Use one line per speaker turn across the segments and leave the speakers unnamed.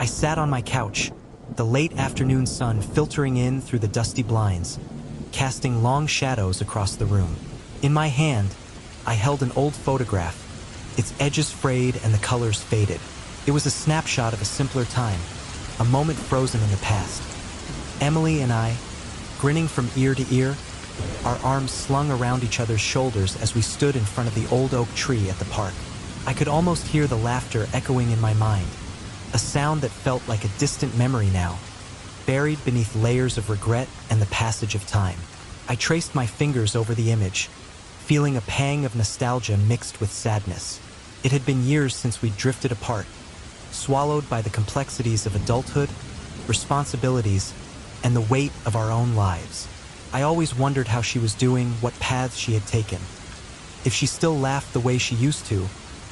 I sat on my couch, the late afternoon sun filtering in through the dusty blinds, casting long shadows across the room. In my hand, I held an old photograph, its edges frayed and the colors faded. It was a snapshot of a simpler time, a moment frozen in the past. Emily and I, grinning from ear to ear, our arms slung around each other's shoulders as we stood in front of the old oak tree at the park. I could almost hear the laughter echoing in my mind, a sound that felt like a distant memory now, buried beneath layers of regret and the passage of time. I traced my fingers over the image, feeling a pang of nostalgia mixed with sadness. It had been years since we drifted apart, swallowed by the complexities of adulthood, responsibilities, and the weight of our own lives. I always wondered how she was doing, what paths she had taken, if she still laughed the way she used to,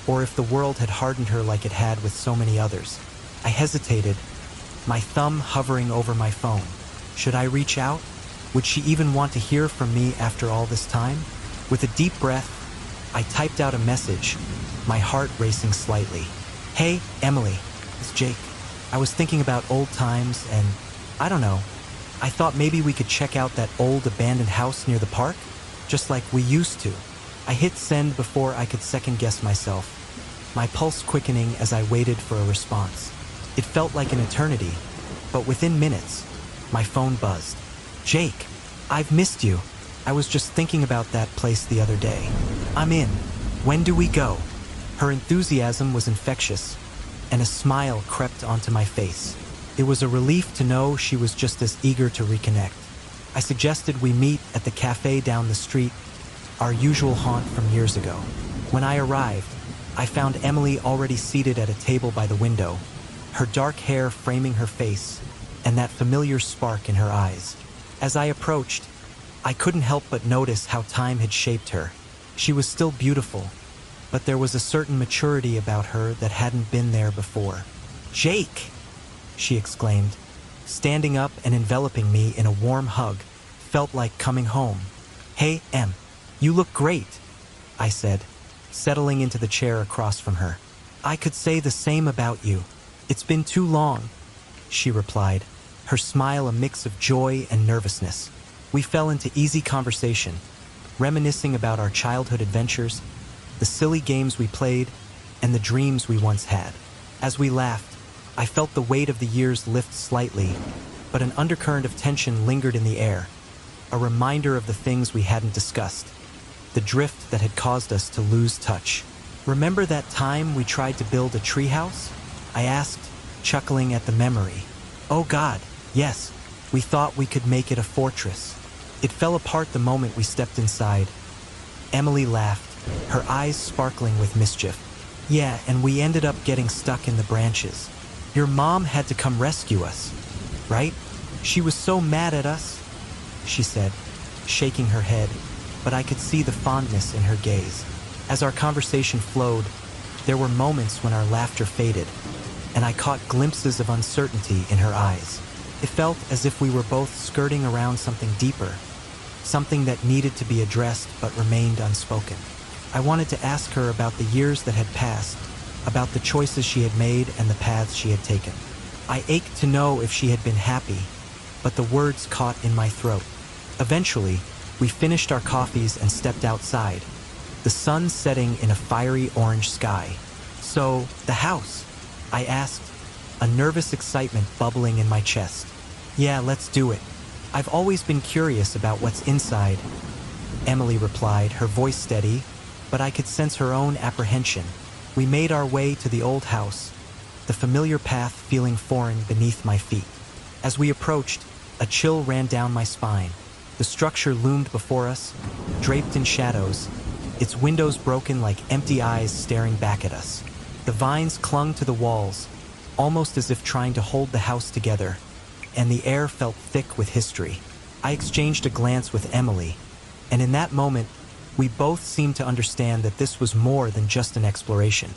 or if the world had hardened her like it had with so many others. I hesitated, my thumb hovering over my phone. Should I reach out? Would she even want to hear from me after all this time? With a deep breath, I typed out a message, my heart racing slightly. Hey, Emily, it's Jake. I was thinking about old times and, I don't know, I thought maybe we could check out that old abandoned house near the park, just like we used to. I hit send before I could second guess myself, my pulse quickening as I waited for a response. It felt like an eternity, but within minutes, my phone buzzed. Jake, I've missed you. I was just thinking about that place the other day. I'm in. When do we go? Her enthusiasm was infectious, and a smile crept onto my face. It was a relief to know she was just as eager to reconnect. I suggested we meet at the cafe down the street, our usual haunt from years ago. When I arrived, I found Emily already seated at a table by the window, her dark hair framing her face, and that familiar spark in her eyes. As I approached, I couldn't help but notice how time had shaped her. She was still beautiful, but there was a certain maturity about her that hadn't been there before. Jake! She exclaimed, standing up and enveloping me in a warm hug. Felt like coming home. Hey, Em, you look great, I said, settling into the chair across from her. I could say the same about you. It's been too long, she replied, her smile a mix of joy and nervousness. We fell into easy conversation, reminiscing about our childhood adventures, the silly games we played, and the dreams we once had. As we laughed, I felt the weight of the years lift slightly, but an undercurrent of tension lingered in the air, a reminder of the things we hadn't discussed, the drift that had caused us to lose touch. Remember that time we tried to build a treehouse? I asked, chuckling at the memory. Oh God, yes, we thought we could make it a fortress. It fell apart the moment we stepped inside. Emily laughed, her eyes sparkling with mischief. Yeah, and we ended up getting stuck in the branches. Your mom had to come rescue us, right? She was so mad at us, she said, shaking her head, but I could see the fondness in her gaze. As our conversation flowed, there were moments when our laughter faded, and I caught glimpses of uncertainty in her eyes. It felt as if we were both skirting around something deeper, something that needed to be addressed but remained unspoken. I wanted to ask her about the years that had passed, about the choices she had made and the paths she had taken. I ached to know if she had been happy, but the words caught in my throat. Eventually, we finished our coffees and stepped outside, the sun setting in a fiery orange sky. So, the house? I asked, a nervous excitement bubbling in my chest. Yeah, let's do it. I've always been curious about what's inside, Emily replied, her voice steady, but I could sense her own apprehension. We made our way to the old house, the familiar path feeling foreign beneath my feet. As we approached, a chill ran down my spine. The structure loomed before us, draped in shadows, its windows broken like empty eyes staring back at us. The vines clung to the walls, almost as if trying to hold the house together, and the air felt thick with history. I exchanged a glance with Emily, and in that moment, we both seemed to understand that this was more than just an exploration.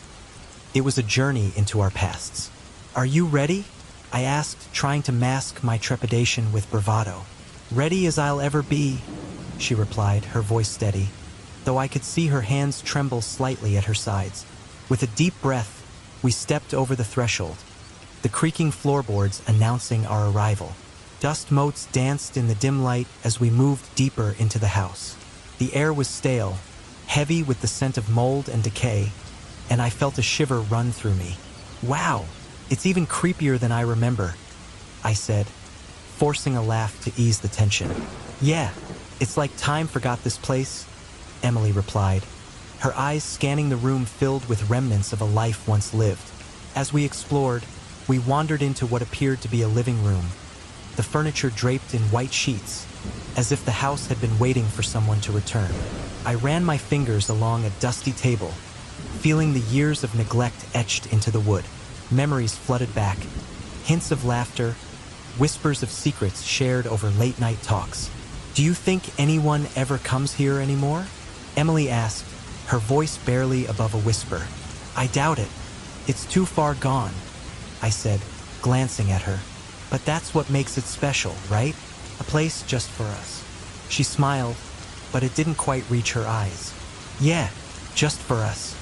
It was a journey into our pasts. Are you ready? I asked, trying to mask my trepidation with bravado. Ready as I'll ever be, she replied, her voice steady, though I could see her hands tremble slightly at her sides. With a deep breath, we stepped over the threshold, the creaking floorboards announcing our arrival. Dust motes danced in the dim light as we moved deeper into the house. The air was stale, heavy with the scent of mold and decay, and I felt a shiver run through me. "Wow, it's even creepier than I remember," I said, forcing a laugh to ease the tension. "Yeah, it's like time forgot this place," Emily replied, her eyes scanning the room filled with remnants of a life once lived. As we explored, we wandered into what appeared to be a living room, the furniture draped in white sheets, as if the house had been waiting for someone to return. I ran my fingers along a dusty table, feeling the years of neglect etched into the wood. Memories flooded back, hints of laughter, whispers of secrets shared over late-night talks. "Do you think anyone ever comes here anymore?" Emily asked, her voice barely above a whisper. "I doubt it. It's too far gone," I said, glancing at her. "But that's what makes it special, right? A place just for us." She smiled, but it didn't quite reach her eyes. "Yeah, just for us."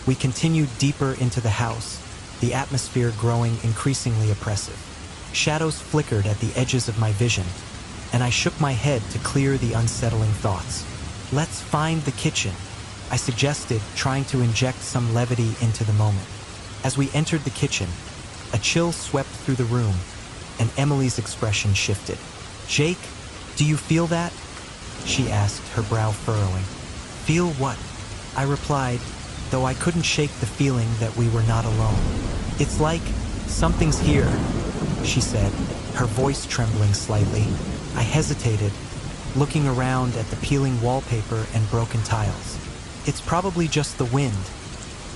We continued deeper into the house, the atmosphere growing increasingly oppressive. Shadows flickered at the edges of my vision, and I shook my head to clear the unsettling thoughts. "Let's find the kitchen," I suggested, trying to inject some levity into the moment. As we entered the kitchen, a chill swept through the room, and Emily's expression shifted. "Jake, do you feel that?" she asked, her brow furrowing. "Feel what?" I replied, though I couldn't shake the feeling that we were not alone. "It's like something's here," she said, her voice trembling slightly. I hesitated, looking around at the peeling wallpaper and broken tiles. "It's probably just the wind,"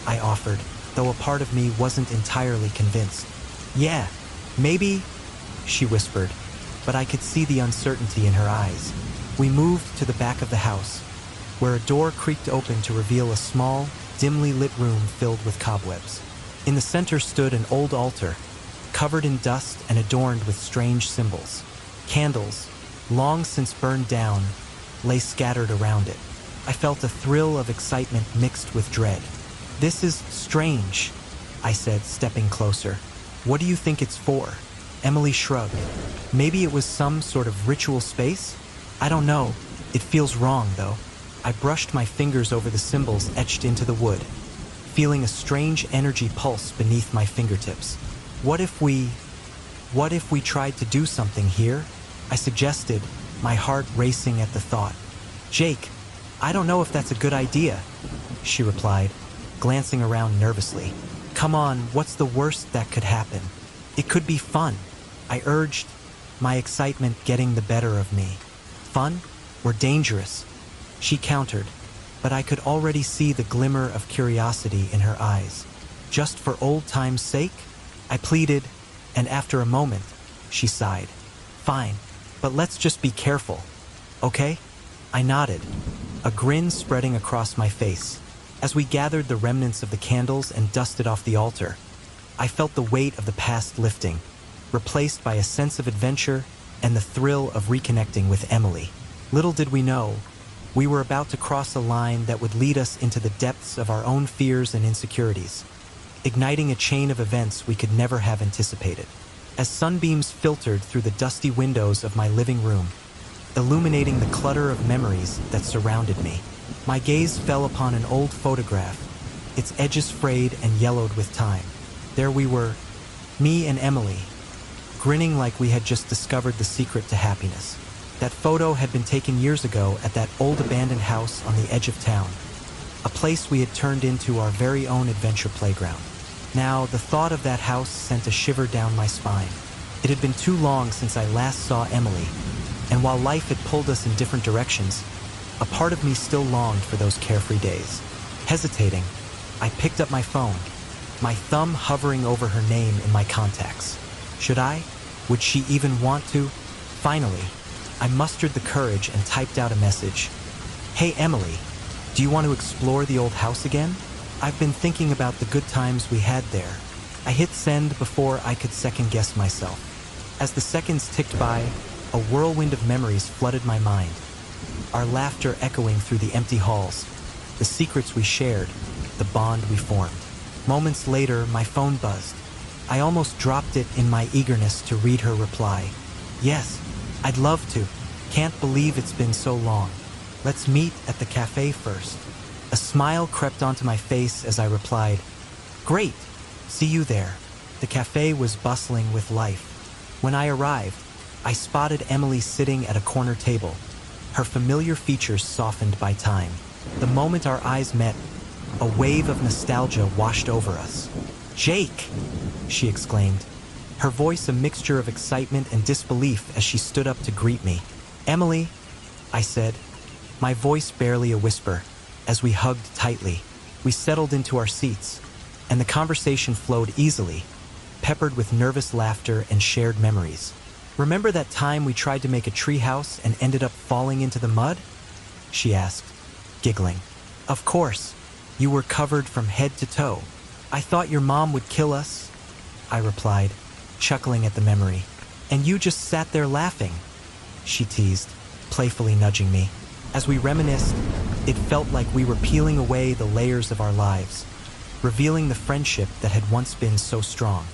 I offered, though a part of me wasn't entirely convinced. "Yeah, maybe," she whispered, but I could see the uncertainty in her eyes. We moved to the back of the house, where a door creaked open to reveal a small, dimly lit room filled with cobwebs. In the center stood an old altar, covered in dust and adorned with strange symbols. Candles, long since burned down, lay scattered around it. I felt a thrill of excitement mixed with dread. "This is strange," I said, stepping closer. "What do you think it's for?" Emily shrugged. "Maybe it was some sort of ritual space? I don't know. It feels wrong, though." I brushed my fingers over the symbols etched into the wood, feeling a strange energy pulse beneath my fingertips. What if we tried to do something here?" I suggested, my heart racing at the thought. "Jake, I don't know if that's a good idea," she replied, glancing around nervously. "Come on, what's the worst that could happen? It could be fun," I urged, my excitement getting the better of me. "Fun or dangerous?" she countered, but I could already see the glimmer of curiosity in her eyes. "Just for old time's sake?" I pleaded, and after a moment, she sighed. "Fine, but let's just be careful, okay?" I nodded, a grin spreading across my face. As we gathered the remnants of the candles and dusted off the altar, I felt the weight of the past lifting, replaced by a sense of adventure and the thrill of reconnecting with Emily. Little did we know, we were about to cross a line that would lead us into the depths of our own fears and insecurities, igniting a chain of events we could never have anticipated. As sunbeams filtered through the dusty windows of my living room, illuminating the clutter of memories that surrounded me, my gaze fell upon an old photograph, its edges frayed and yellowed with time. There we were, me and Emily, grinning like we had just discovered the secret to happiness. That photo had been taken years ago at that old abandoned house on the edge of town, a place we had turned into our very own adventure playground. Now, the thought of that house sent a shiver down my spine. It had been too long since I last saw Emily, and while life had pulled us in different directions, a part of me still longed for those carefree days. Hesitating, I picked up my phone, my thumb hovering over her name in my contacts. Should I? Would she even want to? Finally, I mustered the courage and typed out a message. "Hey Emily, do you want to explore the old house again? I've been thinking about the good times we had there." I hit send before I could second guess myself. As the seconds ticked by, a whirlwind of memories flooded my mind. Our laughter echoing through the empty halls, the secrets we shared, the bond we formed. Moments later, my phone buzzed. I almost dropped it in my eagerness to read her reply. Yes, I'd love to. Can't believe it's been so long. Let's meet at the cafe first. A smile crept onto my face as I replied, Great, see you there. The cafe was bustling with life. When I arrived, I spotted Emily sitting at a corner table, her familiar features softened by time. The moment our eyes met, a wave of nostalgia washed over us. Jake! She exclaimed, her voice a mixture of excitement and disbelief as she stood up to greet me. Emily, I said, my voice barely a whisper. As we hugged tightly, we settled into our seats, and the conversation flowed easily, peppered with nervous laughter and shared memories. Remember that time we tried to make a treehouse and ended up falling into the mud? She asked, giggling. Of course, you were covered from head to toe. I thought your mom would kill us, I replied, chuckling at the memory. And you just sat there laughing, she teased, playfully nudging me. As we reminisced, it felt like we were peeling away the layers of our lives, revealing the friendship that had once been so strong.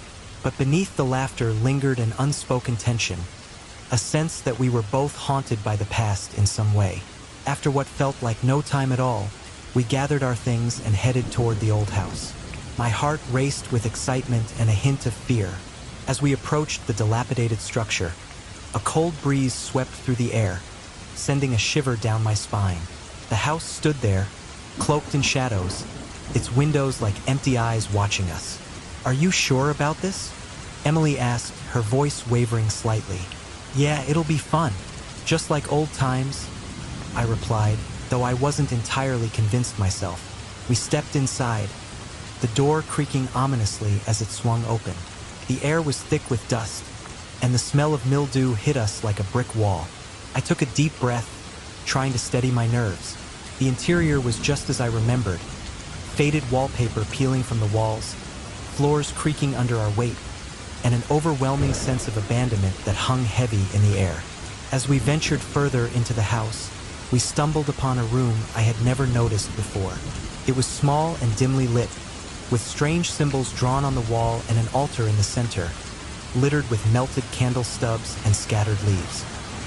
But beneath the laughter lingered an unspoken tension, a sense that we were both haunted by the past in some way. After what felt like no time at all, we gathered our things and headed toward the old house. My heart raced with excitement and a hint of fear. As we approached the dilapidated structure, a cold breeze swept through the air, sending a shiver down my spine. The house stood there, cloaked in shadows, its windows like empty eyes watching us. Are you sure about this? Emily asked, her voice wavering slightly. Yeah, it'll be fun, just like old times, I replied, though I wasn't entirely convinced myself. We stepped inside, the door creaking ominously as it swung open. The air was thick with dust, and the smell of mildew hit us like a brick wall. I took a deep breath, trying to steady my nerves. The interior was just as I remembered, faded wallpaper peeling from the walls, floors creaking under our weight, and an overwhelming sense of abandonment that hung heavy in the air. As we ventured further into the house, we stumbled upon a room I had never noticed before. It was small and dimly lit, with strange symbols drawn on the wall and an altar in the center, littered with melted candle stubs and scattered leaves.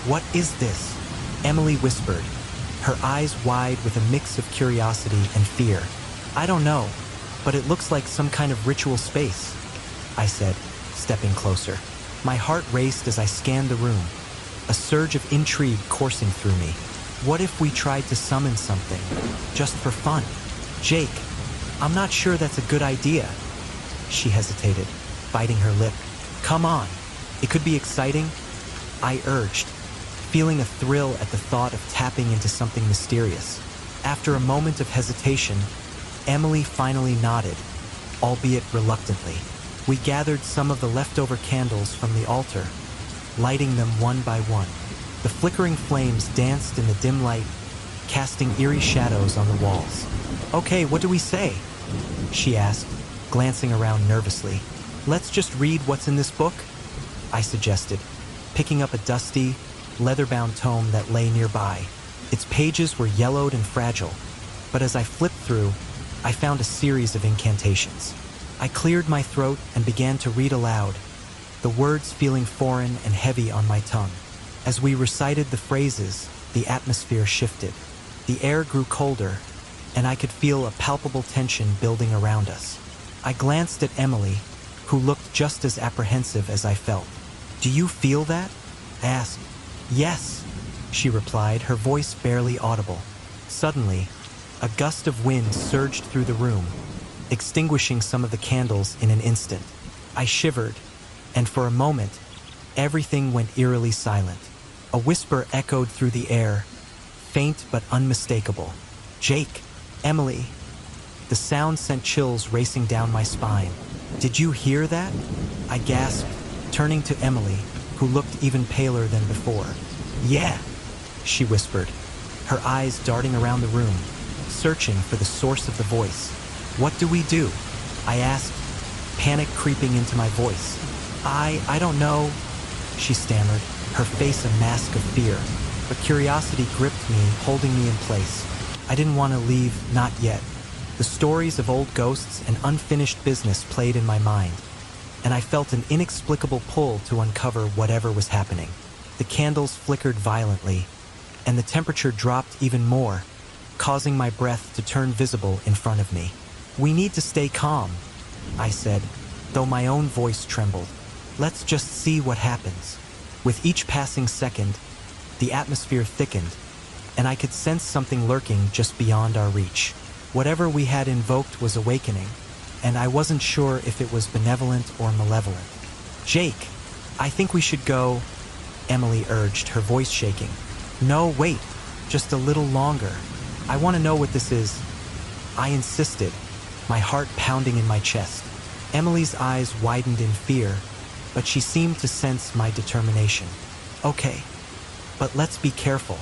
What is this? Emily whispered, her eyes wide with a mix of curiosity and fear. I don't know, but it looks like some kind of ritual space, I said, stepping closer. My heart raced as I scanned the room, a surge of intrigue coursing through me. What if we tried to summon something, just for fun? Jake, I'm not sure that's a good idea. She hesitated, biting her lip. Come on, it could be exciting, I urged, feeling a thrill at the thought of tapping into something mysterious. After a moment of hesitation, Emily finally nodded, albeit reluctantly. We gathered some of the leftover candles from the altar, lighting them one by one. The flickering flames danced in the dim light, casting eerie shadows on the walls. Okay, what do we say? She asked, glancing around nervously. Let's just read what's in this book, I suggested, picking up a dusty, leather-bound tome that lay nearby. Its pages were yellowed and fragile, but as I flipped through, I found a series of incantations. I cleared my throat and began to read aloud, the words feeling foreign and heavy on my tongue. As we recited the phrases, the atmosphere shifted. The air grew colder, and I could feel a palpable tension building around us. I glanced at Emily, who looked just as apprehensive as I felt. Do you feel that? I asked. Yes, she replied, her voice barely audible. Suddenly, a gust of wind surged through the room, extinguishing some of the candles in an instant. I shivered, and for a moment, everything went eerily silent. A whisper echoed through the air, faint but unmistakable. Jake, Emily. The sound sent chills racing down my spine. Did you hear that? I gasped, turning to Emily, who looked even paler than before. Yeah, she whispered, her eyes darting around the room, searching for the source of the voice. What do we do? I asked, panic creeping into my voice. I don't know, she stammered, her face a mask of fear, but curiosity gripped me, holding me in place. I didn't want to leave, not yet. The stories of old ghosts and unfinished business played in my mind. and I felt an inexplicable pull to uncover whatever was happening. The candles flickered violently, and the temperature dropped even more, causing my breath to turn visible in front of me. "We need to stay calm," I said, though my own voice trembled. "Let's just see what happens." With each passing second, the atmosphere thickened, and I could sense something lurking just beyond our reach. Whatever we had invoked was awakening, and I wasn't sure if it was benevolent or malevolent. "Jake, I think we should go," Emily urged, her voice shaking. "No, wait, just a little longer. I want to know what this is." I insisted, my heart pounding in my chest. Emily's eyes widened in fear, but she seemed to sense my determination. "Okay, but let's be careful."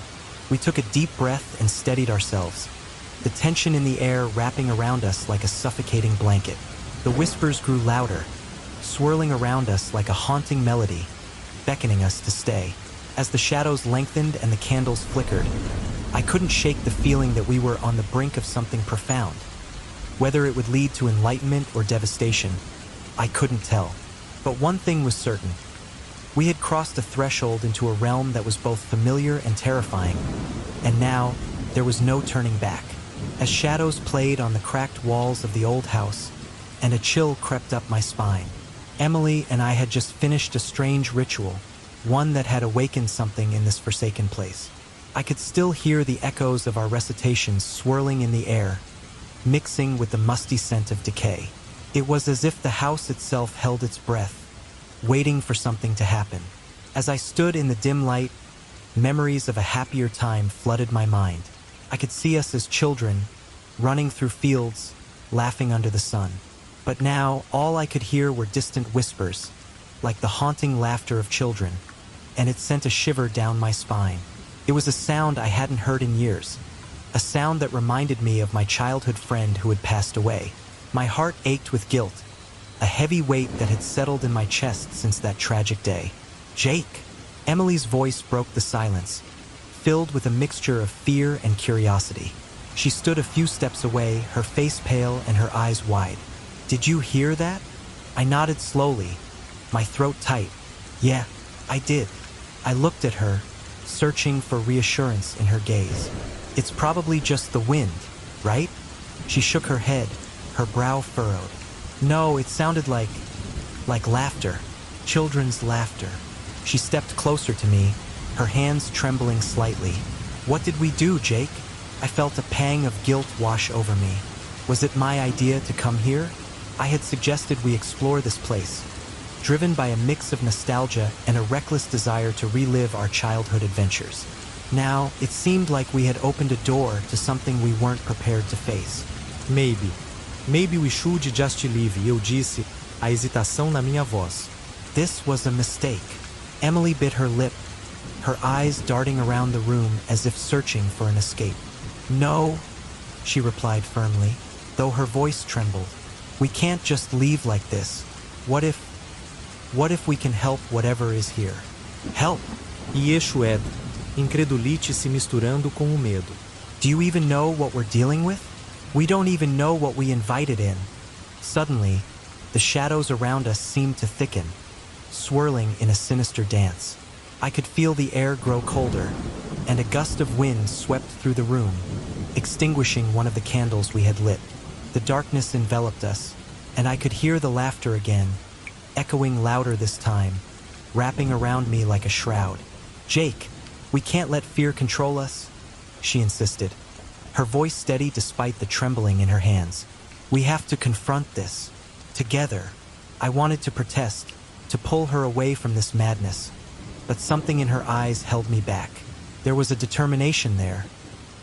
We took a deep breath and steadied ourselves, the tension in the air wrapping around us like a suffocating blanket. The whispers grew louder, swirling around us like a haunting melody, beckoning us to stay. As the shadows lengthened and the candles flickered, I couldn't shake the feeling that we were on the brink of something profound. Whether it would lead to enlightenment or devastation, I couldn't tell. But one thing was certain. We had crossed a threshold into a realm that was both familiar and terrifying, and now there was no turning back. As shadows played on the cracked walls of the old house, and a chill crept up my spine, Emily and I had just finished a strange ritual, one that had awakened something in this forsaken place. I could still hear the echoes of our recitations swirling in the air, mixing with the musty scent of decay. It was as if the house itself held its breath, waiting for something to happen. As I stood in the dim light, memories of a happier time flooded my mind. I could see us as children, running through fields, laughing under the sun. But now, all I could hear were distant whispers, like the haunting laughter of children, and it sent a shiver down my spine. It was a sound I hadn't heard in years, a sound that reminded me of my childhood friend who had passed away. My heart ached with guilt, a heavy weight that had settled in my chest since that tragic day. "Jake!" Emily's voice broke the silence, filled with a mixture of fear and curiosity. She stood a few steps away, her face pale and her eyes wide. "Did you hear that?" I nodded slowly, my throat tight. "Yeah, I did." I looked at her, searching for reassurance in her gaze. "It's probably just the wind, right?" She shook her head, her brow furrowed. "No, it sounded like laughter, children's laughter." She stepped closer to me, her hands trembling slightly. "What did we do, Jake?" I felt a pang of guilt wash over me. Was it my idea to come here? I had suggested we explore this place, driven by a mix of nostalgia and a reckless desire to relive our childhood adventures. Now, it seemed like we had opened a door to something we weren't prepared to face.
Maybe we should just leave, eu disse, a hesitação na minha voz.
This was a mistake. Emily bit her lip, her eyes darting around the room as if searching for an escape. "No," she replied firmly, though her voice trembled. "We can't just leave like this. What if we can help whatever is here?" "Help?"
E eixo é, incredulite se misturando com o medo.
"Do you even know what we're dealing with? We don't even know what we invited in." Suddenly, the shadows around us seemed to thicken, swirling in a sinister dance. I could feel the air grow colder, and a gust of wind swept through the room, extinguishing one of the candles we had lit. The darkness enveloped us, and I could hear the laughter again, echoing louder this time, wrapping around me like a shroud. "Jake, we can't let fear control us," she insisted, her voice steady despite the trembling in her hands. "We have to confront this, together." I wanted to protest, to pull her away from this madness, but something in her eyes held me back. There was a determination there,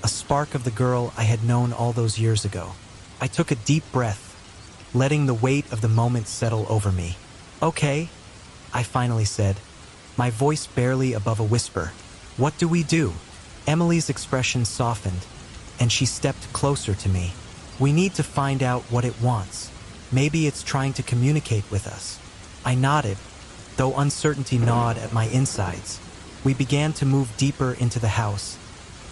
a spark of the girl I had known all those years ago. I took a deep breath, letting the weight of the moment settle over me. "Okay," I finally said, my voice barely above a whisper. "What do we do?" Emily's expression softened, and she stepped closer to me. "We need to find out what it wants. Maybe it's trying to communicate with us." I nodded, though uncertainty gnawed at my insides. We began to move deeper into the house,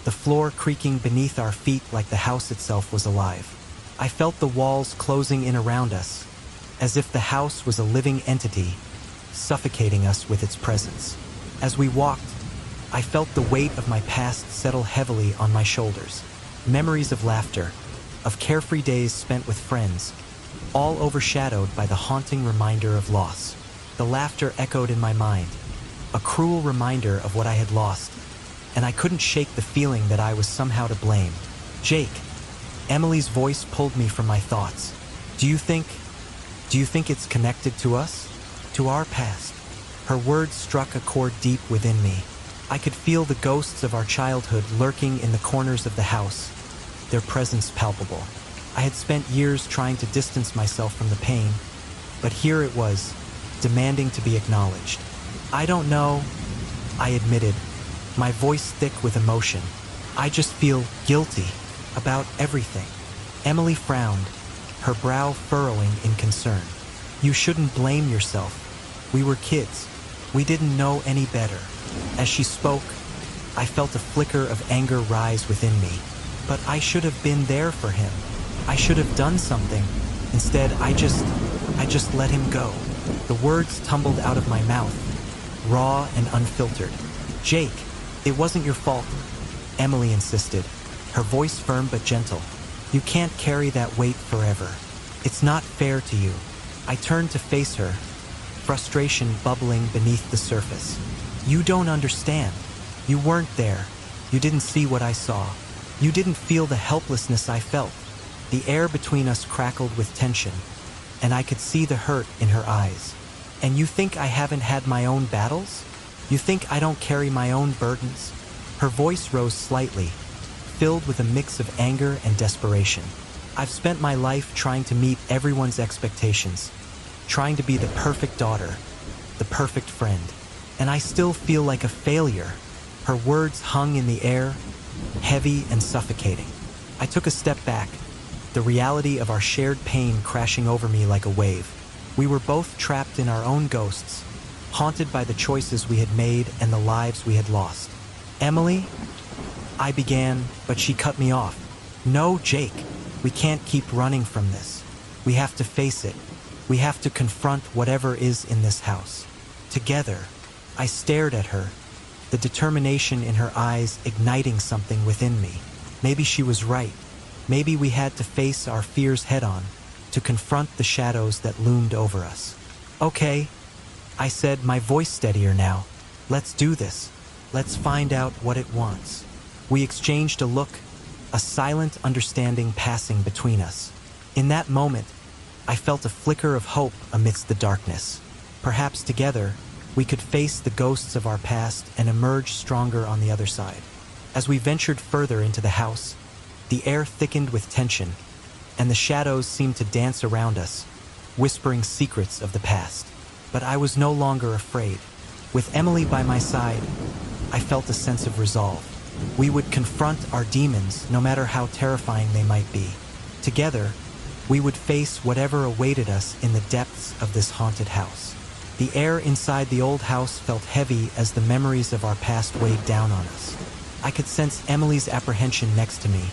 the floor creaking beneath our feet like the house itself was alive. I felt the walls closing in around us, as if the house was a living entity, suffocating us with its presence. As we walked, I felt the weight of my past settle heavily on my shoulders. Memories of laughter, of carefree days spent with friends, all overshadowed by the haunting reminder of loss. The laughter echoed in my mind, a cruel reminder of what I had lost, and I couldn't shake the feeling that I was somehow to blame. Jake, Emily's voice pulled me from my thoughts. Do you think it's connected to us? To our past? Her words struck a chord deep within me. I could feel the ghosts of our childhood lurking in the corners of the house, their presence palpable. I had spent years trying to distance myself from the pain, but here it was, demanding to be acknowledged. I don't know, I admitted, my voice thick with emotion. I just feel guilty about everything. Emily frowned, her brow furrowing in concern. You shouldn't blame yourself. We were kids. We didn't know any better. As she spoke, I felt a flicker of anger rise within me. But I should have been there for him. I should have done something. Instead, I just let him go. The words tumbled out of my mouth, raw and unfiltered. Jake, it wasn't your fault, Emily insisted, her voice firm but gentle. You can't carry that weight forever. It's not fair to you. I turned to face her, frustration bubbling beneath the surface. You don't understand. You weren't there. You didn't see what I saw. You didn't feel the helplessness I felt. The air between us crackled with tension, and I could see the hurt in her eyes. And you think I haven't had my own battles? You think I don't carry my own burdens? Her voice rose slightly, filled with a mix of anger and desperation. I've spent my life trying to meet everyone's expectations, trying to be the perfect daughter, the perfect friend, and I still feel like a failure. Her words hung in the air, heavy and suffocating. I took a step back, the reality of our shared pain crashing over me like a wave. We were both trapped in our own ghosts, haunted by the choices we had made and the lives we had lost. Emily, I began, but she cut me off. No, Jake, we can't keep running from this. We have to face it. We have to confront whatever is in this house. Together, I stared at her, the determination in her eyes igniting something within me. Maybe she was right. Maybe we had to face our fears head-on, to confront the shadows that loomed over us. Okay, I said, my voice steadier now. Let's do this. Let's find out what it wants. We exchanged a look, a silent understanding passing between us. In that moment, I felt a flicker of hope amidst the darkness. Perhaps together, we could face the ghosts of our past and emerge stronger on the other side. As we ventured further into the house, the air thickened with tension, and the shadows seemed to dance around us, whispering secrets of the past. But I was no longer afraid. With Emily by my side, I felt a sense of resolve. We would confront our demons, no matter how terrifying they might be. Together, we would face whatever awaited us in the depths of this haunted house. The air inside the old house felt heavy as the memories of our past weighed down on us. I could sense Emily's apprehension next to me,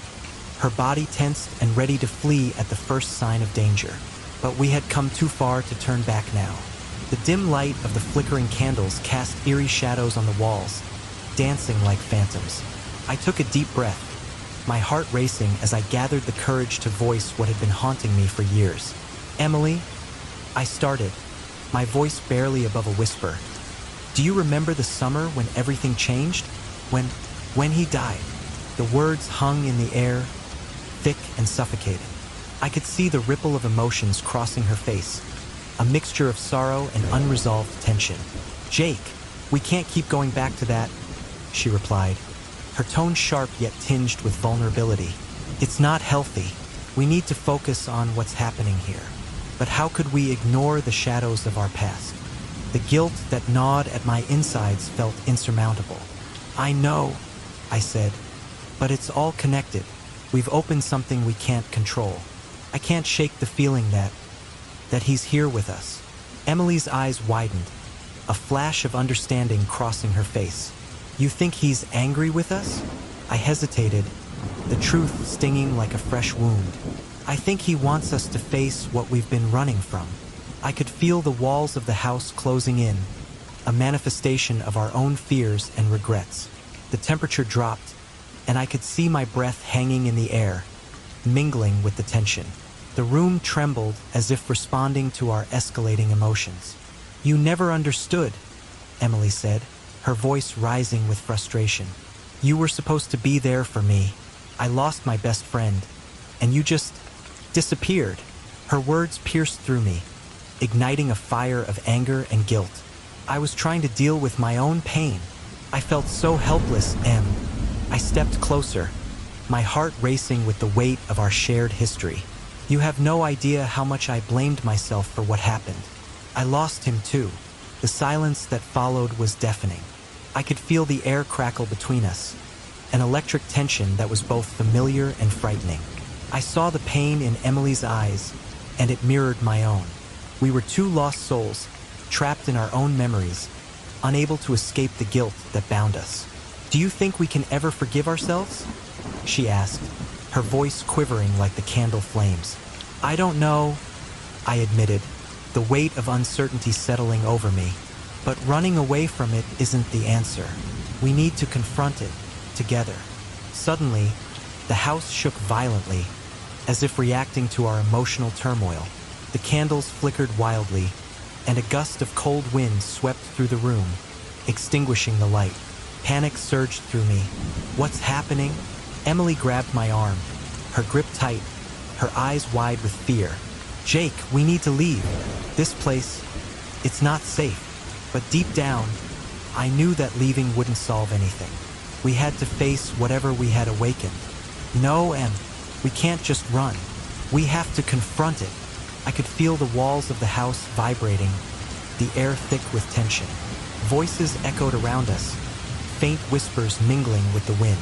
her body tensed and ready to flee at the first sign of danger. But we had come too far to turn back now. The dim light of the flickering candles cast eerie shadows on the walls, dancing like phantoms. I took a deep breath, my heart racing as I gathered the courage to voice what had been haunting me for years. Emily, I started, my voice barely above a whisper. Do you remember the summer when everything changed? When he died? The words hung in the air, thick and suffocating. I could see the ripple of emotions crossing her face, a mixture of sorrow and unresolved tension. Jake, we can't keep going back to that, she replied, her tone sharp yet tinged with vulnerability. It's not healthy. We need to focus on what's happening here. But how could we ignore the shadows of our past? The guilt that gnawed at my insides felt insurmountable. I know, I said, but it's all connected. We've opened something we can't control. I can't shake the feeling that he's here with us. Emily's eyes widened, a flash of understanding crossing her face. You think he's angry with us? I hesitated, the truth stinging like a fresh wound. I think he wants us to face what we've been running from. I could feel the walls of the house closing in, a manifestation of our own fears and regrets. The temperature dropped, and I could see my breath hanging in the air, mingling with the tension. The room trembled as if responding to our escalating emotions. "You never understood," Emily said, her voice rising with frustration. "You were supposed to be there for me. I lost my best friend, and you just disappeared." Her words pierced through me, igniting a fire of anger and guilt. I was trying to deal with my own pain. I felt so helpless, Em. I stepped closer, my heart racing with the weight of our shared history. "You have no idea how much I blamed myself for what happened. I lost him too." The silence that followed was deafening. I could feel the air crackle between us, an electric tension that was both familiar and frightening. I saw the pain in Emily's eyes, and it mirrored my own. We were two lost souls, trapped in our own memories, unable to escape the guilt that bound us. "Do you think we can ever forgive ourselves?" she asked, her voice quivering like the candle flames. "I don't know," I admitted, the weight of uncertainty settling over me. "But running away from it isn't the answer. We need to confront it, together." Suddenly, the house shook violently, as if reacting to our emotional turmoil. The candles flickered wildly, and a gust of cold wind swept through the room, extinguishing the light. Panic surged through me. "What's happening?" Emily grabbed my arm, her grip tight, her eyes wide with fear. "Jake, we need to leave. This place, it's not safe." But deep down, I knew that leaving wouldn't solve anything. We had to face whatever we had awakened. "No, Em, we can't just run. We have to confront it." I could feel the walls of the house vibrating, the air thick with tension. Voices echoed around us, faint whispers mingling with the wind.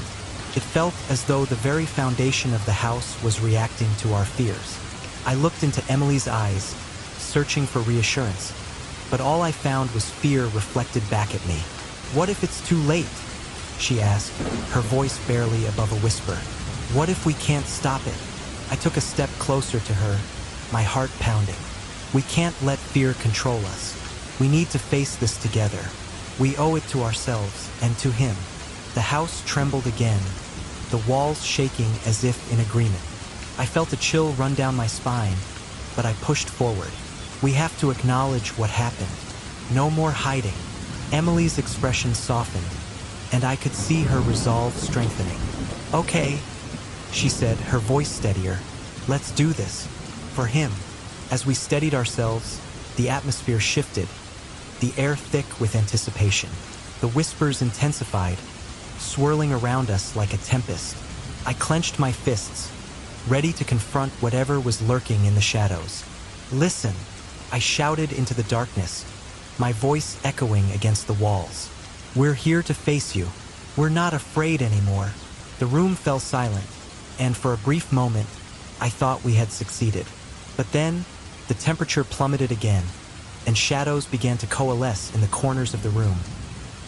It felt as though the very foundation of the house was reacting to our fears. I looked into Emily's eyes, searching for reassurance, but all I found was fear reflected back at me. "What if it's too late?" she asked, her voice barely above a whisper. "What if we can't stop it?" I took a step closer to her, my heart pounding. "We can't let fear control us. We need to face this together. We owe it to ourselves and to him." The house trembled again, the walls shaking as if in agreement. I felt a chill run down my spine, but I pushed forward. "We have to acknowledge what happened. No more hiding." Emily's expression softened, and I could see her resolve strengthening. "Okay," she said, her voice steadier. "Let's do this. For him." As we steadied ourselves, the atmosphere shifted, the air thick with anticipation. The whispers intensified, swirling around us like a tempest. I clenched my fists, ready to confront whatever was lurking in the shadows. "Listen," I shouted into the darkness, my voice echoing against the walls. "We're here to face you. We're not afraid anymore." The room fell silent, and for a brief moment, I thought we had succeeded. But then, the temperature plummeted again, and shadows began to coalesce in the corners of the room,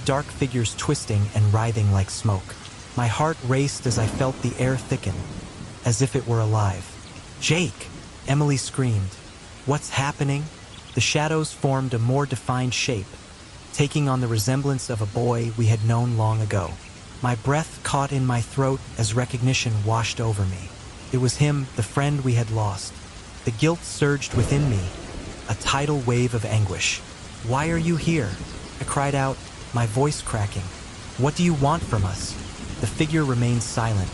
dark figures twisting and writhing like smoke. My heart raced as I felt the air thicken, as if it were alive. "Jake!" Emily screamed. "What's happening?" The shadows formed a more defined shape, taking on the resemblance of a boy we had known long ago. My breath caught in my throat as recognition washed over me. It was him, the friend we had lost. The guilt surged within me, a tidal wave of anguish. "Why are you here?" I cried out, my voice cracking. "What do you want from us?" The figure remained silent,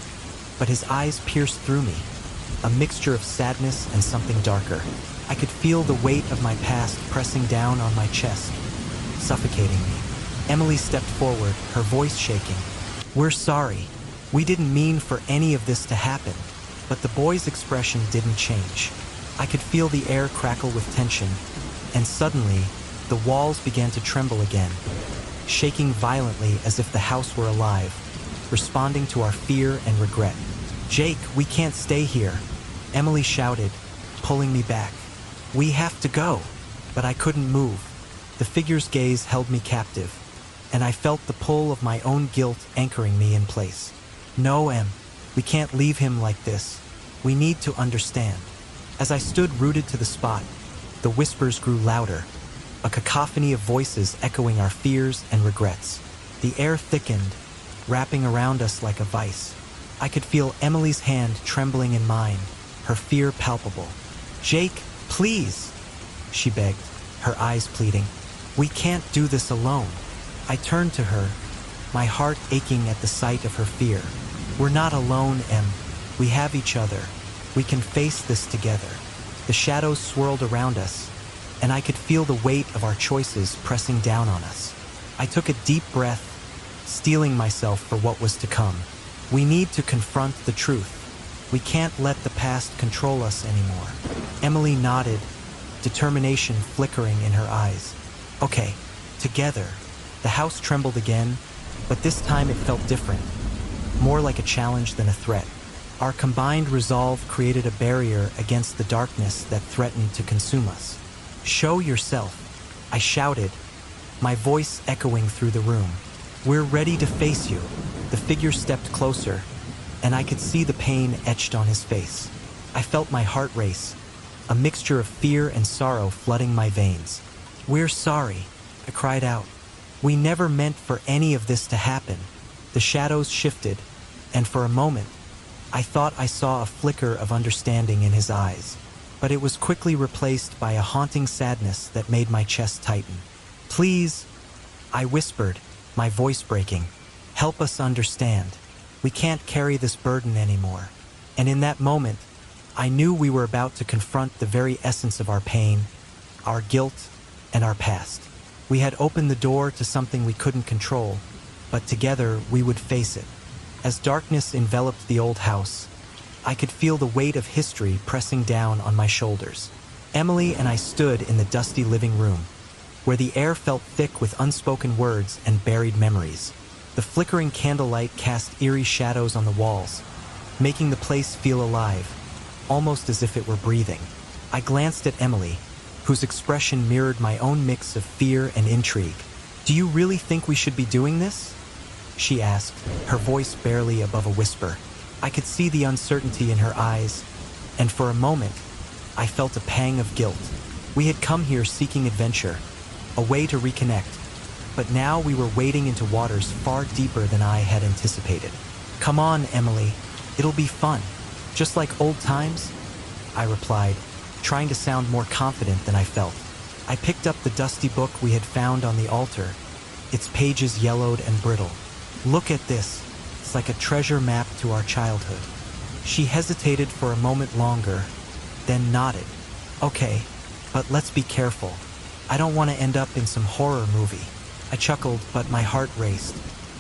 but his eyes pierced through me, a mixture of sadness and something darker. I could feel the weight of my past pressing down on my chest, suffocating me. Emily stepped forward, her voice shaking. "We're sorry. We didn't mean for any of this to happen." But the boy's expression didn't change. I could feel the air crackle with tension, and suddenly, the walls began to tremble again, shaking violently as if the house were alive, responding to our fear and regret. "Jake, we can't stay here," Emily shouted, pulling me back. "We have to go." But I couldn't move. The figure's gaze held me captive, and I felt the pull of my own guilt anchoring me in place. "No, Em, we can't leave him like this. We need to understand." As I stood rooted to the spot, The whispers grew louder, a cacophony of voices echoing our fears and regrets. The air thickened, wrapping around us like a vice. I could feel Emily's hand trembling in mine, her fear palpable. "Jake, please," she begged, her eyes pleading. "We can't do this alone." I turned to her, my heart aching at the sight of her fear. "We're not alone, Em. We have each other. We can face this together." The shadows swirled around us, and I could feel the weight of our choices pressing down on us. I took a deep breath, steeling myself for what was to come. We need to confront the truth. We can't let the past control us anymore. Emily nodded, determination flickering in her eyes. "Okay, together." The house trembled again, but this time it felt different, more like a challenge than a threat. Our combined resolve created a barrier against the darkness that threatened to consume us. "Show yourself," I shouted, my voice echoing through the room. "We're ready to face you." The figure stepped closer, and I could see the pain etched on his face. I felt my heart race, a mixture of fear and sorrow flooding my veins. "We're sorry," I cried out. "We never meant for any of this to happen." The shadows shifted, and for a moment, I thought I saw a flicker of understanding in his eyes, but it was quickly replaced by a haunting sadness that made my chest tighten. "Please," I whispered, my voice breaking, "help us understand. We can't carry this burden anymore." And in that moment, I knew we were about to confront the very essence of our pain, our guilt, and our past. We had opened the door to something we couldn't control, but together we would face it. As darkness enveloped the old house, I could feel the weight of history pressing down on my shoulders. Emily and I stood in the dusty living room, where the air felt thick with unspoken words and buried memories. The flickering candlelight cast eerie shadows on the walls, making the place feel alive, almost as if it were breathing. I glanced at Emily, whose expression mirrored my own mix of fear and intrigue. "Do you really think we should be doing this?" she asked, her voice barely above a whisper. I could see the uncertainty in her eyes, and for a moment, I felt a pang of guilt. We had come here seeking adventure, a way to reconnect, but now we were wading into waters far deeper than I had anticipated. "Come on, Emily. It'll be fun. Just like old times," I replied, trying to sound more confident than I felt. I picked up the dusty book we had found on the altar, its pages yellowed and brittle. "Look at this. It's like a treasure map to our childhood." She hesitated for a moment longer, then nodded. "Okay, but let's be careful. I don't want to end up in some horror movie." I chuckled, but my heart raced.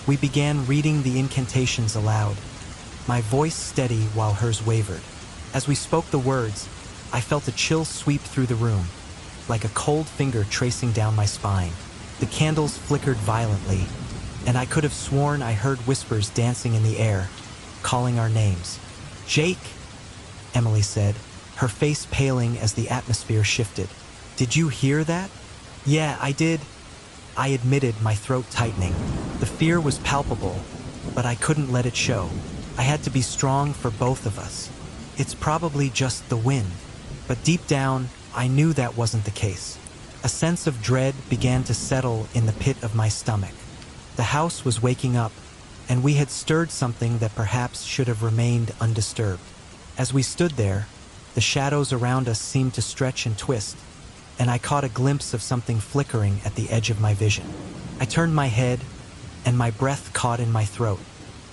We began reading the incantations aloud, my voice steady while hers wavered. As we spoke the words, I felt a chill sweep through the room, like a cold finger tracing down my spine. The candles flickered violently, and I could have sworn I heard whispers dancing in the air, calling our names. "Jake," Emily said, her face paling as the atmosphere shifted. "Did you hear that?" "Yeah, I did," I admitted, my throat tightening. The fear was palpable, but I couldn't let it show. I had to be strong for both of us. "It's probably just the wind." But deep down, I knew that wasn't the case. A sense of dread began to settle in the pit of my stomach. The house was waking up, and we had stirred something that perhaps should have remained undisturbed. As we stood there, the shadows around us seemed to stretch and twist, and I caught a glimpse of something flickering at the edge of my vision. I turned my head, and my breath caught in my throat.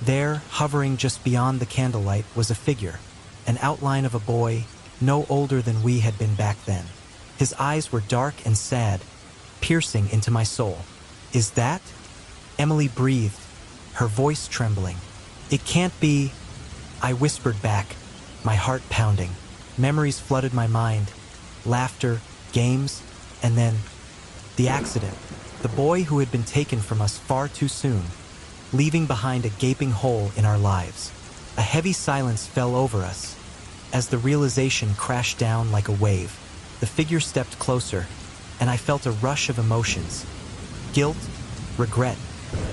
There, hovering just beyond the candlelight, was a figure, an outline of a boy, no older than we had been back then. His eyes were dark and sad, piercing into my soul. "Is that?" Emily breathed, her voice trembling. "It can't be," I whispered back, my heart pounding. Memories flooded my mind, laughter, games, and then the accident. The boy who had been taken from us far too soon, leaving behind a gaping hole in our lives. A heavy silence fell over us as the realization crashed down like a wave. The figure stepped closer, and I felt a rush of emotions. Guilt, regret,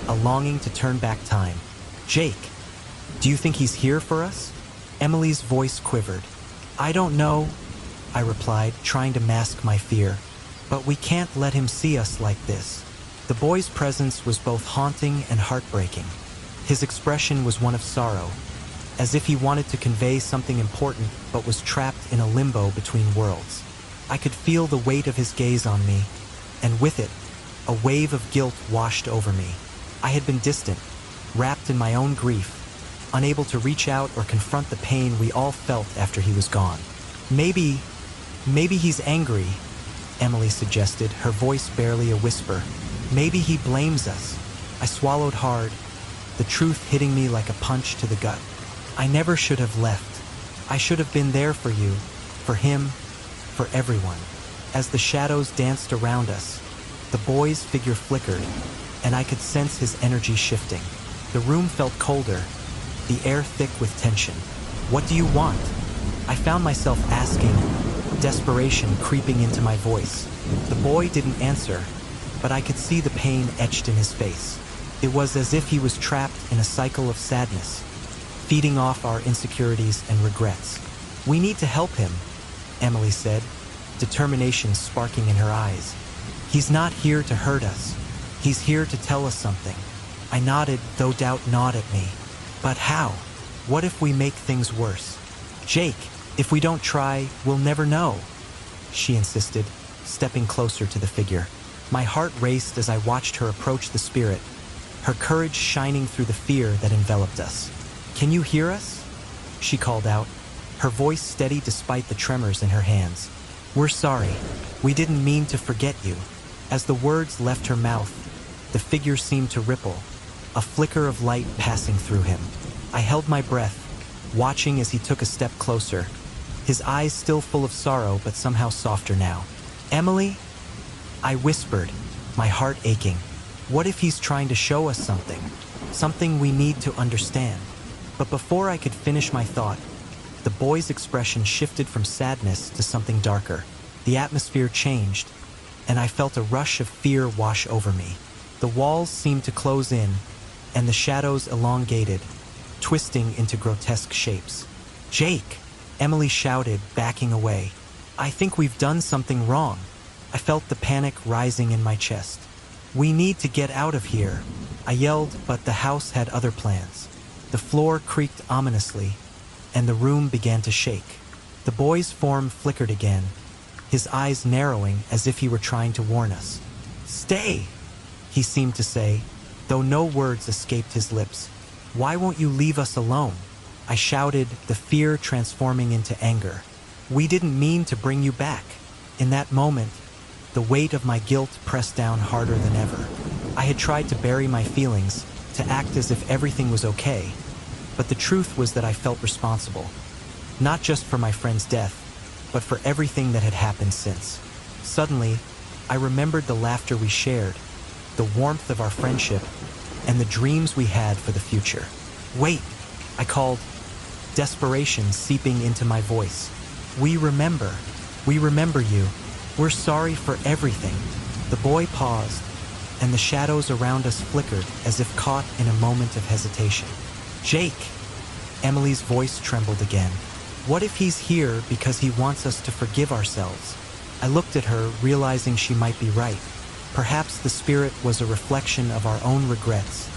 a longing to turn back time. "Jake, do you think he's here for us?" Emily's voice quivered. "I don't know," I replied, trying to mask my fear. But we can't let him see us like this. The boy's presence was both haunting and heartbreaking. His expression was one of sorrow, as if he wanted to convey something important but was trapped in a limbo between worlds. I could feel the weight of his gaze on me, and with it, a wave of guilt washed over me. I had been distant, wrapped in my own grief, unable to reach out or confront the pain we all felt after he was gone. Maybe he's angry, Emily suggested, her voice barely a whisper. Maybe he blames us. I swallowed hard, the truth hitting me like a punch to the gut. I never should have left. I should have been there for you, for him, for everyone. As the shadows danced around us, the boy's figure flickered, and I could sense his energy shifting. The room felt colder, the air thick with tension. What do you want? I found myself asking, desperation creeping into my voice. The boy didn't answer, but I could see the pain etched in his face. It was as if he was trapped in a cycle of sadness, feeding off our insecurities and regrets. We need to help him, Emily said, determination sparking in her eyes. He's not here to hurt us. He's here to tell us something. I nodded, though doubt gnawed at me. But how? What if we make things worse? Jake, if we don't try, we'll never know, she insisted, stepping closer to the figure. My heart raced as I watched her approach the spirit, her courage shining through the fear that enveloped us. Can you hear us? She called out, her voice steady despite the tremors in her hands. We're sorry. We didn't mean to forget you. As the words left her mouth, the figure seemed to ripple, a flicker of light passing through him. I held my breath, watching as he took a step closer, his eyes still full of sorrow but somehow softer now. Emily? I whispered, my heart aching. What if he's trying to show us something? Something we need to understand. But before I could finish my thought, the boy's expression shifted from sadness to something darker. The atmosphere changed, and I felt a rush of fear wash over me. The walls seemed to close in, and the shadows elongated, twisting into grotesque shapes. Jake! Emily shouted, backing away. I think we've done something wrong. I felt the panic rising in my chest. We need to get out of here, I yelled, but the house had other plans. The floor creaked ominously, and the room began to shake. The boy's form flickered again, his eyes narrowing as if he were trying to warn us. Stay, he seemed to say, though no words escaped his lips. Why won't you leave us alone? I shouted, the fear transforming into anger. We didn't mean to bring you back. In that moment, the weight of my guilt pressed down harder than ever. I had tried to bury my feelings, to act as if everything was okay, but the truth was that I felt responsible, not just for my friend's death, but for everything that had happened since. Suddenly, I remembered the laughter we shared, the warmth of our friendship, and the dreams we had for the future. Wait, I called, desperation seeping into my voice. We remember you. We're sorry for everything. The boy paused, and the shadows around us flickered as if caught in a moment of hesitation. Jake! Emily's voice trembled again. What if he's here because he wants us to forgive ourselves? I looked at her, realizing she might be right. Perhaps the spirit was a reflection of our own regrets,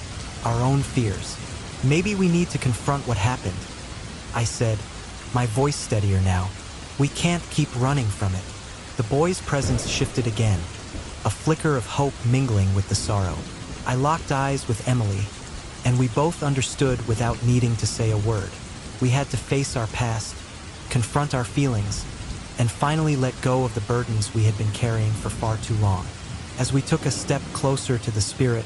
our own fears. Maybe we need to confront what happened, I said, my voice steadier now. We can't keep running from it. The boy's presence shifted again, a flicker of hope mingling with the sorrow. I locked eyes with Emily, and we both understood without needing to say a word. We had to face our past, confront our feelings, and finally let go of the burdens we had been carrying for far too long. As we took a step closer to the spirit,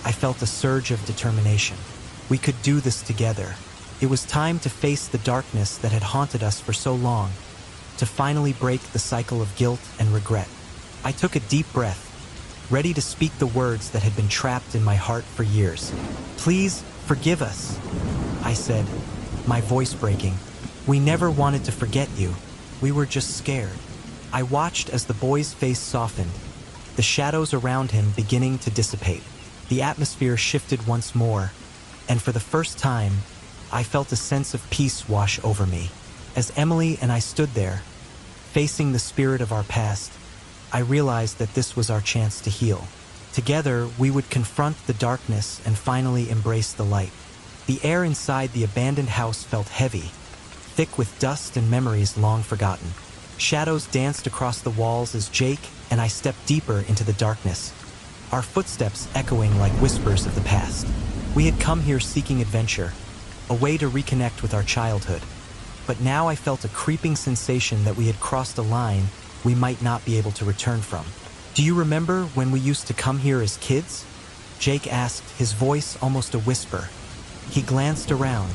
I felt a surge of determination. We could do this together. It was time to face the darkness that had haunted us for so long, to finally break the cycle of guilt and regret. I took a deep breath, ready to speak the words that had been trapped in my heart for years. Please forgive us, I said, my voice breaking. We never wanted to forget you. We were just scared. I watched as the boy's face softened, the shadows around him beginning to dissipate. The atmosphere shifted once more, and for the first time, I felt a sense of peace wash over me. As Emily and I stood there, Facing the spirit of our past, I realized that this was our chance to heal. Together, we would confront the darkness and finally embrace the light. The air inside the abandoned house felt heavy, thick with dust and memories long forgotten. Shadows danced across the walls as Jake and I stepped deeper into the darkness, our footsteps echoing like whispers of the past. We had come here seeking adventure, a way to reconnect with our childhood. But now I felt a creeping sensation that we had crossed a line we might not be able to return from. "Do you remember when we used to come here as kids?" Jake asked, his voice almost a whisper. He glanced around,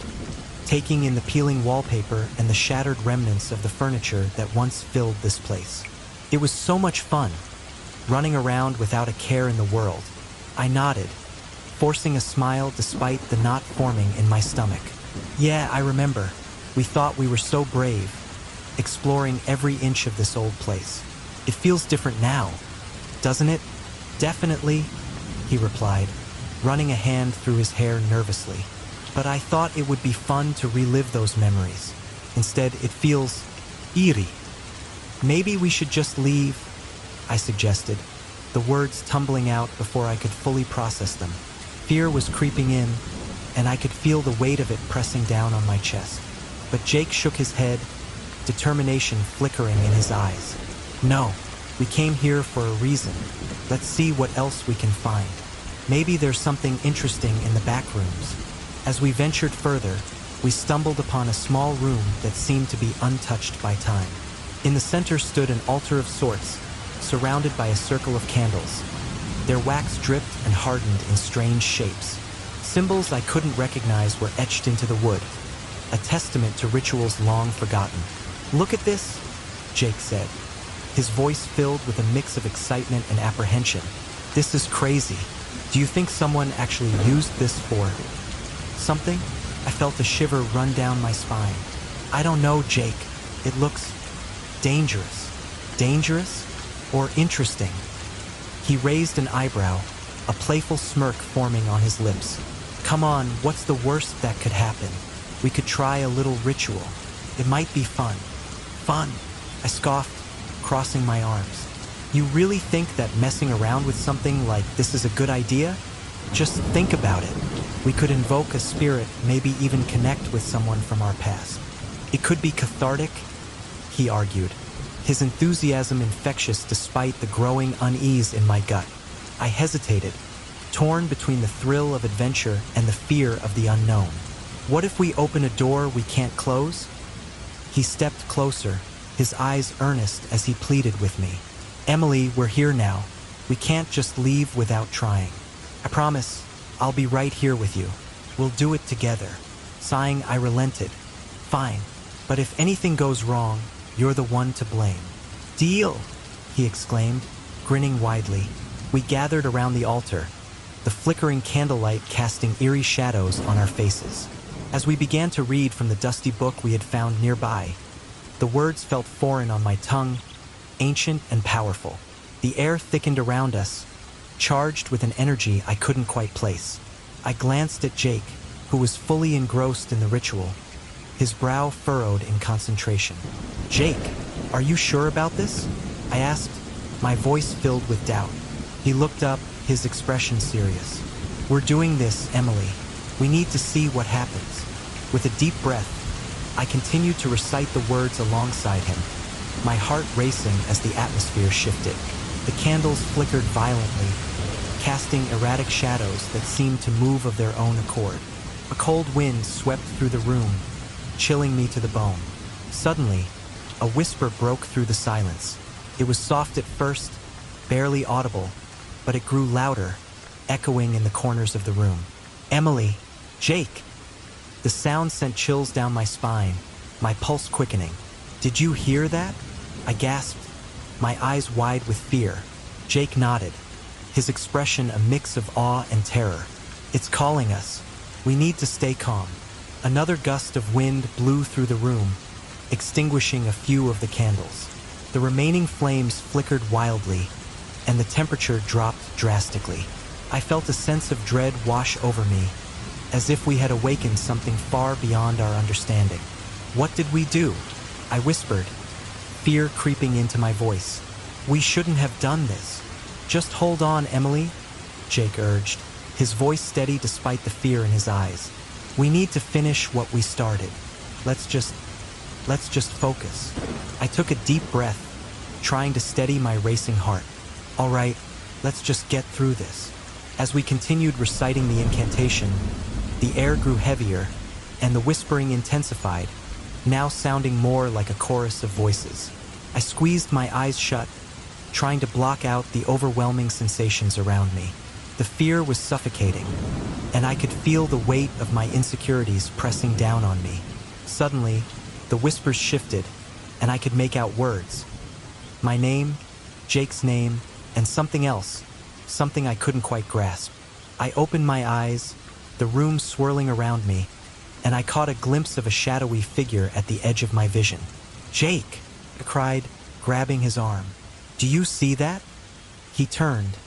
taking in the peeling wallpaper and the shattered remnants of the furniture that once filled this place. It was so much fun, running around without a care in the world. I nodded, forcing a smile despite the knot forming in my stomach. "Yeah, I remember. We thought we were so brave, exploring every inch of this old place. It feels different now, doesn't it?" "Definitely," he replied, running a hand through his hair nervously. "But I thought it would be fun to relive those memories. Instead, it feels eerie." "Maybe we should just leave," I suggested, the words tumbling out before I could fully process them. Fear was creeping in, and I could feel the weight of it pressing down on my chest. But Jake shook his head, determination flickering in his eyes. "No, we came here for a reason. Let's see what else we can find. Maybe there's something interesting in the back rooms." As we ventured further, we stumbled upon a small room that seemed to be untouched by time. In the center stood an altar of sorts, surrounded by a circle of candles. Their wax dripped and hardened in strange shapes. Symbols I couldn't recognize were etched into the wood, a testament to rituals long forgotten. "Look at this," Jake said, his voice filled with a mix of excitement and apprehension. "This is crazy. Do you think someone actually used this for something?" I felt a shiver run down my spine. "I don't know, Jake. It looks dangerous." "Dangerous? Or interesting?" He raised an eyebrow, a playful smirk forming on his lips. "Come on, what's the worst that could happen? We could try a little ritual. It might be fun." "Fun?" I scoffed, crossing my arms. "You really think that messing around with something like this is a good idea? Just think about it. We could invoke a spirit, maybe even connect with someone from our past. It could be cathartic," he argued, his enthusiasm infectious despite the growing unease in my gut. I hesitated, torn between the thrill of adventure and the fear of the unknown. "What if we open a door we can't close?" He stepped closer, his eyes earnest as he pleaded with me. "Emily, we're here now. We can't just leave without trying. I promise, I'll be right here with you. We'll do it together." Sighing, I relented. "Fine, but if anything goes wrong, you're the one to blame." "Deal!" he exclaimed, grinning widely. We gathered around the altar, the flickering candlelight casting eerie shadows on our faces. As we began to read from the dusty book we had found nearby, the words felt foreign on my tongue, ancient and powerful. The air thickened around us, charged with an energy I couldn't quite place. I glanced at Jake, who was fully engrossed in the ritual, his brow furrowed in concentration. "Jake, are you sure about this?" I asked, my voice filled with doubt. He looked up, his expression serious. "We're doing this, Emily. We need to see what happens." With a deep breath, I continued to recite the words alongside him, my heart racing as the atmosphere shifted. The candles flickered violently, casting erratic shadows that seemed to move of their own accord. A cold wind swept through the room, chilling me to the bone. Suddenly, a whisper broke through the silence. It was soft at first, barely audible, but it grew louder, echoing in the corners of the room. "Emily! Jake!" The sound sent chills down my spine, my pulse quickening. "Did you hear that?" I gasped, my eyes wide with fear. Jake nodded, his expression a mix of awe and terror. "It's calling us. We need to stay calm." Another gust of wind blew through the room, extinguishing a few of the candles. The remaining flames flickered wildly, and the temperature dropped drastically. I felt a sense of dread wash over me, as if we had awakened something far beyond our understanding. "What did we do?" I whispered, fear creeping into my voice. We shouldn't have done this. Just hold on, Emily, Jake urged, his voice steady despite the fear in his eyes. We need to finish what we started. Let's just focus. I took a deep breath, trying to steady my racing heart. All right, let's just get through this. As we continued reciting the incantation, the air grew heavier, and the whispering intensified, now sounding more like a chorus of voices. I squeezed my eyes shut, trying to block out the overwhelming sensations around me. The fear was suffocating, and I could feel the weight of my insecurities pressing down on me. Suddenly, the whispers shifted, and I could make out words. My name, Jake's name, and something else, something I couldn't quite grasp. I opened my eyes, the room swirling around me, and I caught a glimpse of a shadowy figure at the edge of my vision. "Jake!" I cried, grabbing his arm. "Do you see that?" He turned,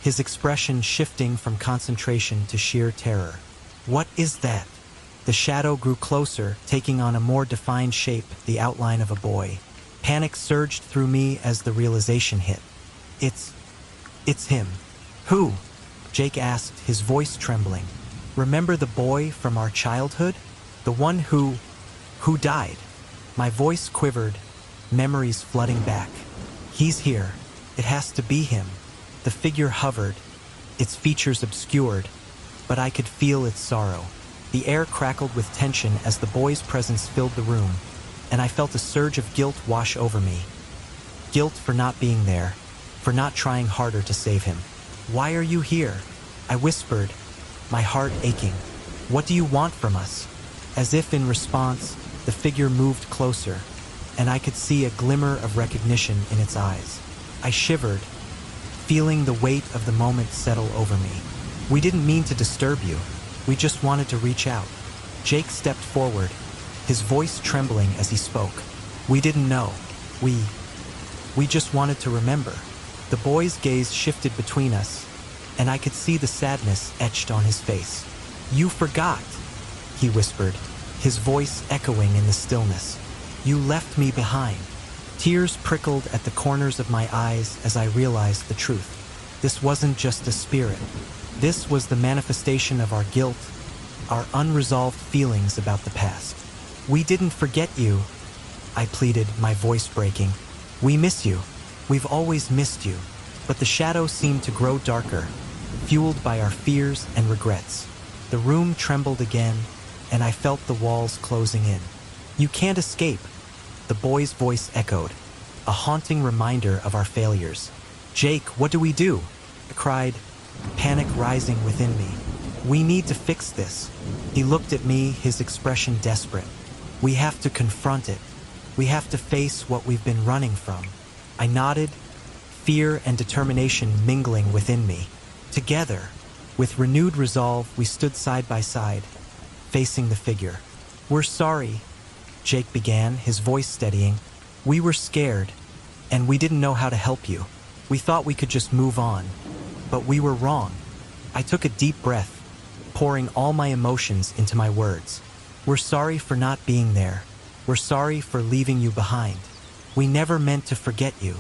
his expression shifting from concentration to sheer terror. "What is that?" The shadow grew closer, taking on a more defined shape, the outline of a boy. Panic surged through me as the realization hit. It's him." "Who?" Jake asked, his voice trembling. "Remember the boy from our childhood? The one who died?" My voice quivered, memories flooding back. "He's here. It has to be him." The figure hovered, its features obscured, but I could feel its sorrow. The air crackled with tension as the boy's presence filled the room, and I felt a surge of guilt wash over me. Guilt for not being there, for not trying harder to save him. "Why are you here?" I whispered, my heart aching. "What do you want from us?" As if in response, the figure moved closer, and I could see a glimmer of recognition in its eyes. I shivered, feeling the weight of the moment settle over me. "We didn't mean to disturb you. We just wanted to reach out." Jake stepped forward, his voice trembling as he spoke. "We didn't know. We just wanted to remember." The boy's gaze shifted between us, and I could see the sadness etched on his face. "You forgot," he whispered, his voice echoing in the stillness. "You left me behind." Tears prickled at the corners of my eyes as I realized the truth. This wasn't just a spirit. This was the manifestation of our guilt, our unresolved feelings about the past. "We didn't forget you," I pleaded, my voice breaking. "We miss you. We've always missed you." But the shadow seemed to grow darker, fueled by our fears and regrets. The room trembled again, and I felt the walls closing in. "You can't escape," the boy's voice echoed, a haunting reminder of our failures. "Jake, what do we do?" I cried, panic rising within me. "We need to fix this." He looked at me, his expression desperate. "We have to confront it. We have to face what we've been running from." I nodded, fear and determination mingling within me. Together, with renewed resolve, we stood side by side, facing the figure. "We're sorry," Jake began, his voice steadying. "We were scared, and we didn't know how to help you. We thought we could just move on, but we were wrong." I took a deep breath, pouring all my emotions into my words. "We're sorry for not being there. We're sorry for leaving you behind. We never meant to forget you."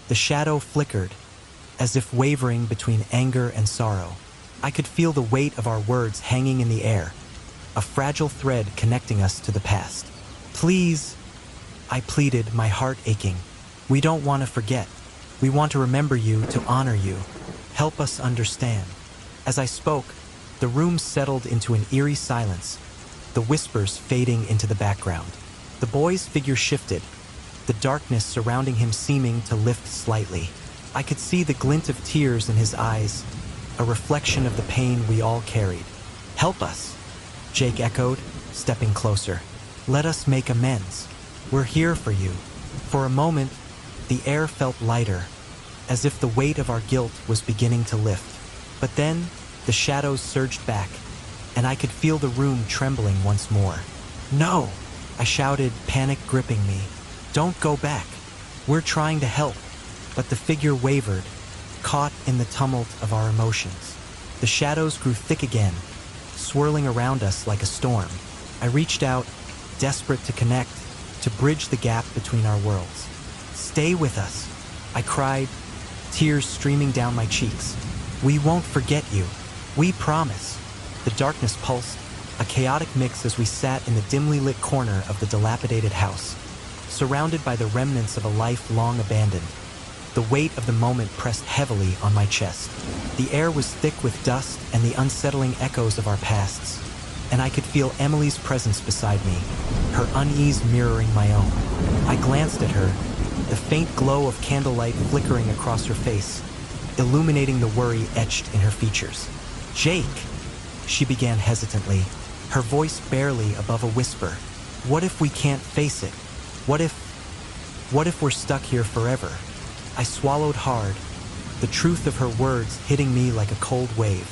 The shadow flickered, as if wavering between anger and sorrow. I could feel the weight of our words hanging in the air, a fragile thread connecting us to the past. "Please," I pleaded, my heart aching. "We don't want to forget. We want to remember you, to honor you. Help us understand." As I spoke, the room settled into an eerie silence, the whispers fading into the background. The boy's figure shifted, the darkness surrounding him seeming to lift slightly. I could see the glint of tears in his eyes, a reflection of the pain we all carried. "Help us," Jake echoed, stepping closer. "Let us make amends. We're here for you." For a moment, the air felt lighter, as if the weight of our guilt was beginning to lift. But then, the shadows surged back, and I could feel the room trembling once more. "No!" I shouted, panic gripping me. "Don't go back. We're trying to help." But the figure wavered, caught in the tumult of our emotions. The shadows grew thick again, swirling around us like a storm. I reached out, desperate to connect, to bridge the gap between our worlds. Stay with us, I cried, tears streaming down my cheeks. We won't forget you. We promise. The darkness pulsed, a chaotic mix as we sat in the dimly lit corner of the dilapidated house, surrounded by the remnants of a life long abandoned. The weight of the moment pressed heavily on my chest. The air was thick with dust and the unsettling echoes of our pasts, and I could feel Emily's presence beside me, her unease mirroring my own. I glanced at her, the faint glow of candlelight flickering across her face, illuminating the worry etched in her features. Jake, she began hesitantly, her voice barely above a whisper. What if we can't face it? What if we're stuck here forever? I swallowed hard, the truth of her words hitting me like a cold wave.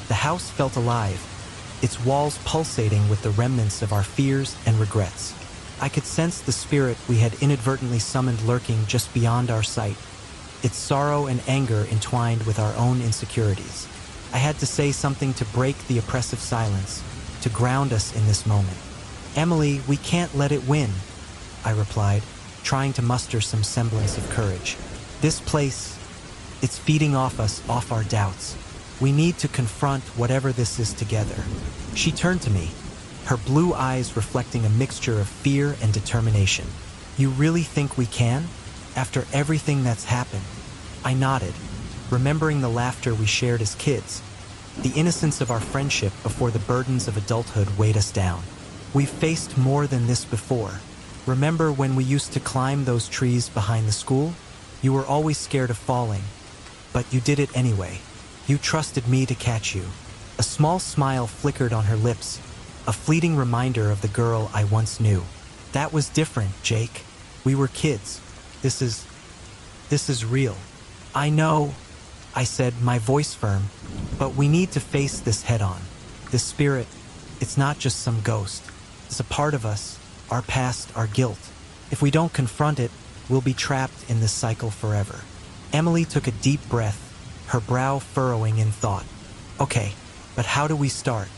The house felt alive, its walls pulsating with the remnants of our fears and regrets. I could sense the spirit we had inadvertently summoned lurking just beyond our sight, its sorrow and anger entwined with our own insecurities. I had to say something to break the oppressive silence, to ground us in this moment. Emily, we can't let it win, I replied, trying to muster some semblance of courage. This place, it's feeding off us, off our doubts. We need to confront whatever this is together. She turned to me, her blue eyes reflecting a mixture of fear and determination. You really think we can? After everything that's happened? I nodded, remembering the laughter we shared as kids, the innocence of our friendship before the burdens of adulthood weighed us down. We've faced more than this before. Remember when we used to climb those trees behind the school? You were always scared of falling, but you did it anyway. You trusted me to catch you. A small smile flickered on her lips, a fleeting reminder of the girl I once knew. That was different, Jake. We were kids. This is real. I know, I said, my voice firm, but we need to face this head on. This spirit, it's not just some ghost. It's a part of us, our past, our guilt. If we don't confront it, we'll be trapped in this cycle forever. Emily took a deep breath, her brow furrowing in thought. Okay, but how do we start?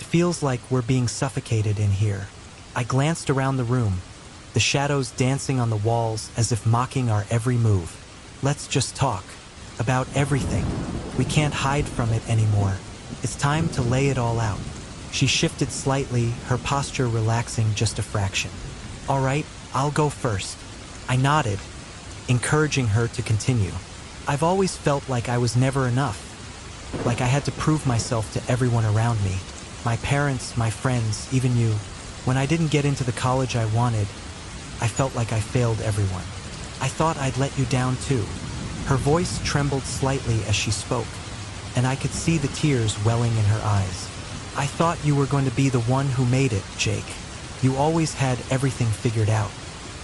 It feels like we're being suffocated in here. I glanced around the room, the shadows dancing on the walls as if mocking our every move. Let's just talk. About everything. We can't hide from it anymore. It's time to lay it all out. She shifted slightly, her posture relaxing just a fraction. All right, I'll go first. I nodded, encouraging her to continue. I've always felt like I was never enough. Like I had to prove myself to everyone around me. My parents, my friends, even you. When I didn't get into the college I wanted, I felt like I failed everyone. I thought I'd let you down too. Her voice trembled slightly as she spoke, and I could see the tears welling in her eyes. I thought you were going to be the one who made it, Jake. You always had everything figured out.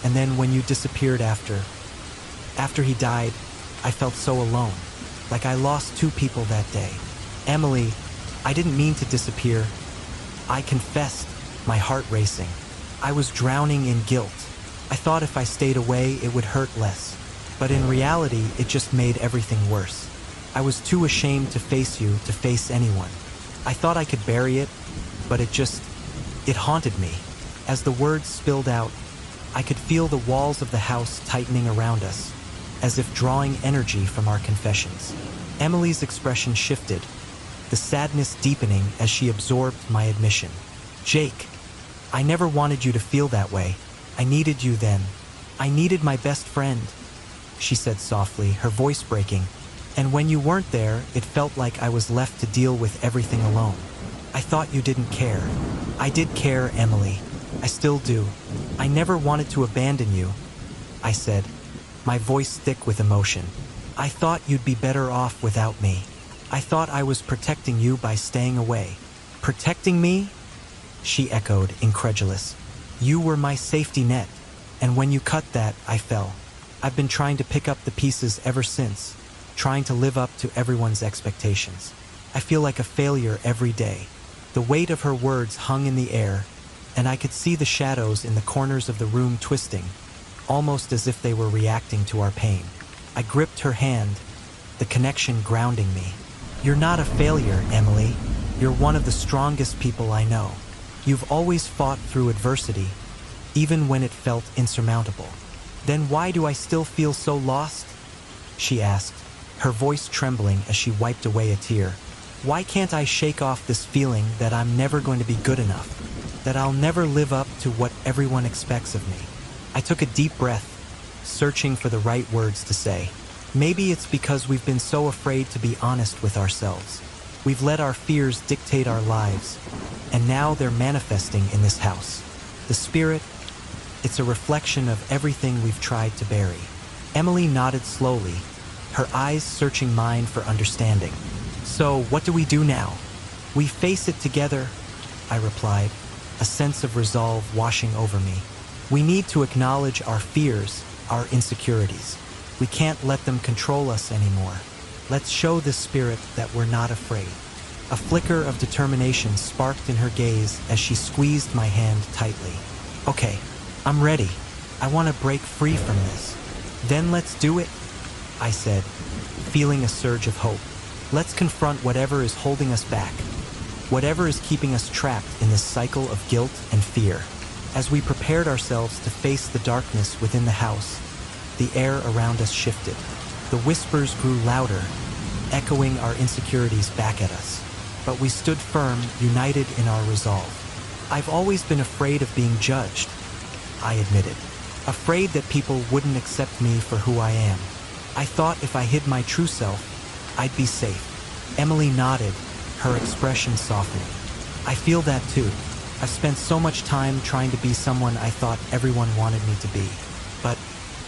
And then when you disappeared after he died, I felt so alone, like I lost two people that day. Emily, I didn't mean to disappear. I confessed, my heart racing. I was drowning in guilt. I thought if I stayed away, it would hurt less. But in reality, it just made everything worse. I was too ashamed to face you, to face anyone. I thought I could bury it, but it haunted me. As the words spilled out, I could feel the walls of the house tightening around us, as if drawing energy from our confessions. Emily's expression shifted, the sadness deepening as she absorbed my admission. Jake, I never wanted you to feel that way. I needed you then. I needed my best friend, she said softly, her voice breaking. And when you weren't there, it felt like I was left to deal with everything alone. I thought you didn't care. I did care, Emily. I still do. I never wanted to abandon you, I said, my voice thick with emotion. I thought you'd be better off without me. I thought I was protecting you by staying away. Protecting me? She echoed, incredulous. You were my safety net, and when you cut that, I fell. I've been trying to pick up the pieces ever since, trying to live up to everyone's expectations. I feel like a failure every day. The weight of her words hung in the air, and I could see the shadows in the corners of the room twisting, almost as if they were reacting to our pain. I gripped her hand, the connection grounding me. You're not a failure, Emily. You're one of the strongest people I know. You've always fought through adversity, even when it felt insurmountable. Then why do I still feel so lost? She asked, her voice trembling as she wiped away a tear. Why can't I shake off this feeling that I'm never going to be good enough, that I'll never live up to what everyone expects of me? I took a deep breath, searching for the right words to say. Maybe it's because we've been so afraid to be honest with ourselves. We've let our fears dictate our lives, and now they're manifesting in this house. The spirit, it's a reflection of everything we've tried to bury. Emily nodded slowly, her eyes searching mine for understanding. So, what do we do now? We face it together, I replied, a sense of resolve washing over me. We need to acknowledge our fears, our insecurities. We can't let them control us anymore. Let's show this spirit that we're not afraid. A flicker of determination sparked in her gaze as she squeezed my hand tightly. Okay, I'm ready. I want to break free from this. Then let's do it, I said, feeling a surge of hope. Let's confront whatever is holding us back, whatever is keeping us trapped in this cycle of guilt and fear. As we prepared ourselves to face the darkness within the house, the air around us shifted. The whispers grew louder, echoing our insecurities back at us. But we stood firm, united in our resolve. I've always been afraid of being judged, I admitted. Afraid that people wouldn't accept me for who I am. I thought if I hid my true self, I'd be safe. Emily nodded, her expression softening. I feel that too. I've spent so much time trying to be someone I thought everyone wanted me to be. But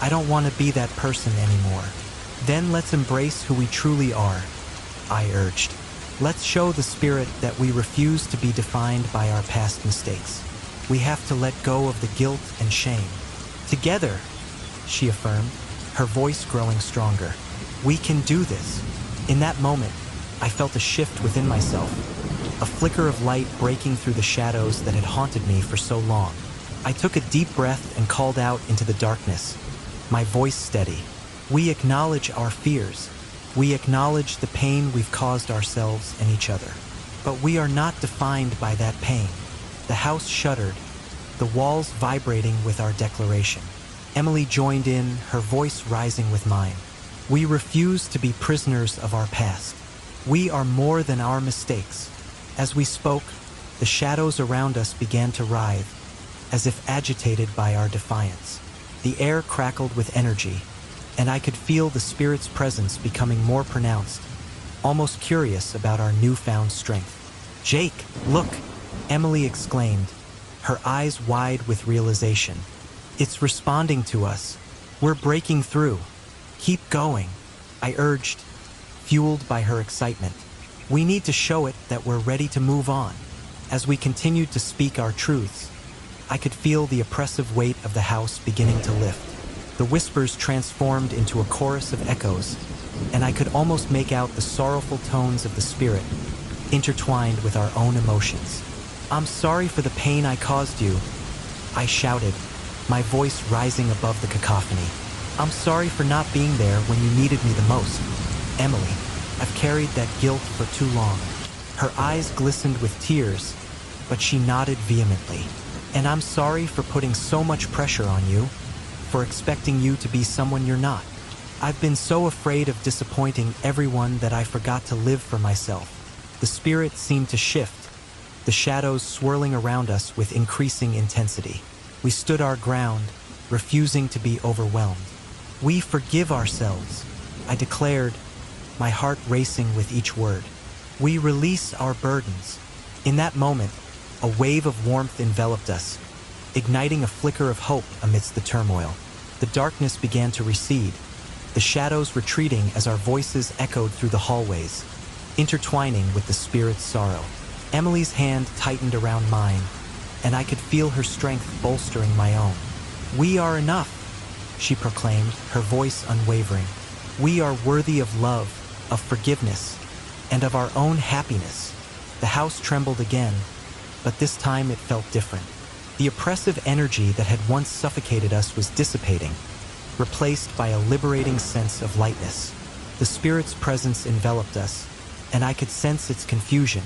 I don't want to be that person anymore. Then let's embrace who we truly are, I urged. Let's show the spirit that we refuse to be defined by our past mistakes. We have to let go of the guilt and shame. Together, she affirmed, her voice growing stronger. We can do this. In that moment, I felt a shift within myself, a flicker of light breaking through the shadows that had haunted me for so long. I took a deep breath and called out into the darkness, my voice steady. We acknowledge our fears. We acknowledge the pain we've caused ourselves and each other. But we are not defined by that pain. The house shuddered, the walls vibrating with our declaration. Emily joined in, her voice rising with mine. We refuse to be prisoners of our past. We are more than our mistakes. As we spoke, the shadows around us began to writhe, as if agitated by our defiance. The air crackled with energy, and I could feel the spirit's presence becoming more pronounced, almost curious about our newfound strength. "Jake, look!" Emily exclaimed, her eyes wide with realization. "It's responding to us. We're breaking through. Keep going," I urged, fueled by her excitement. We need to show it that we're ready to move on. As we continued to speak our truths, I could feel the oppressive weight of the house beginning to lift. The whispers transformed into a chorus of echoes, and I could almost make out the sorrowful tones of the spirit, intertwined with our own emotions. "I'm sorry for the pain I caused you," I shouted, my voice rising above the cacophony. "I'm sorry for not being there when you needed me the most. Emily, I've carried that guilt for too long." Her eyes glistened with tears, but she nodded vehemently. "And I'm sorry for putting so much pressure on you, for expecting you to be someone you're not. I've been so afraid of disappointing everyone that I forgot to live for myself." The spirit seemed to shift, the shadows swirling around us with increasing intensity. We stood our ground, refusing to be overwhelmed. "We forgive ourselves," I declared, my heart racing with each word. "We release our burdens." In that moment, a wave of warmth enveloped us, igniting a flicker of hope amidst the turmoil. The darkness began to recede, the shadows retreating as our voices echoed through the hallways, intertwining with the spirit's sorrow. Emily's hand tightened around mine, and I could feel her strength bolstering my own. "We are enough," she proclaimed, her voice unwavering. "We are worthy of love, of forgiveness, and of our own happiness." The house trembled again, but this time it felt different. The oppressive energy that had once suffocated us was dissipating, replaced by a liberating sense of lightness. The spirit's presence enveloped us, and I could sense its confusion,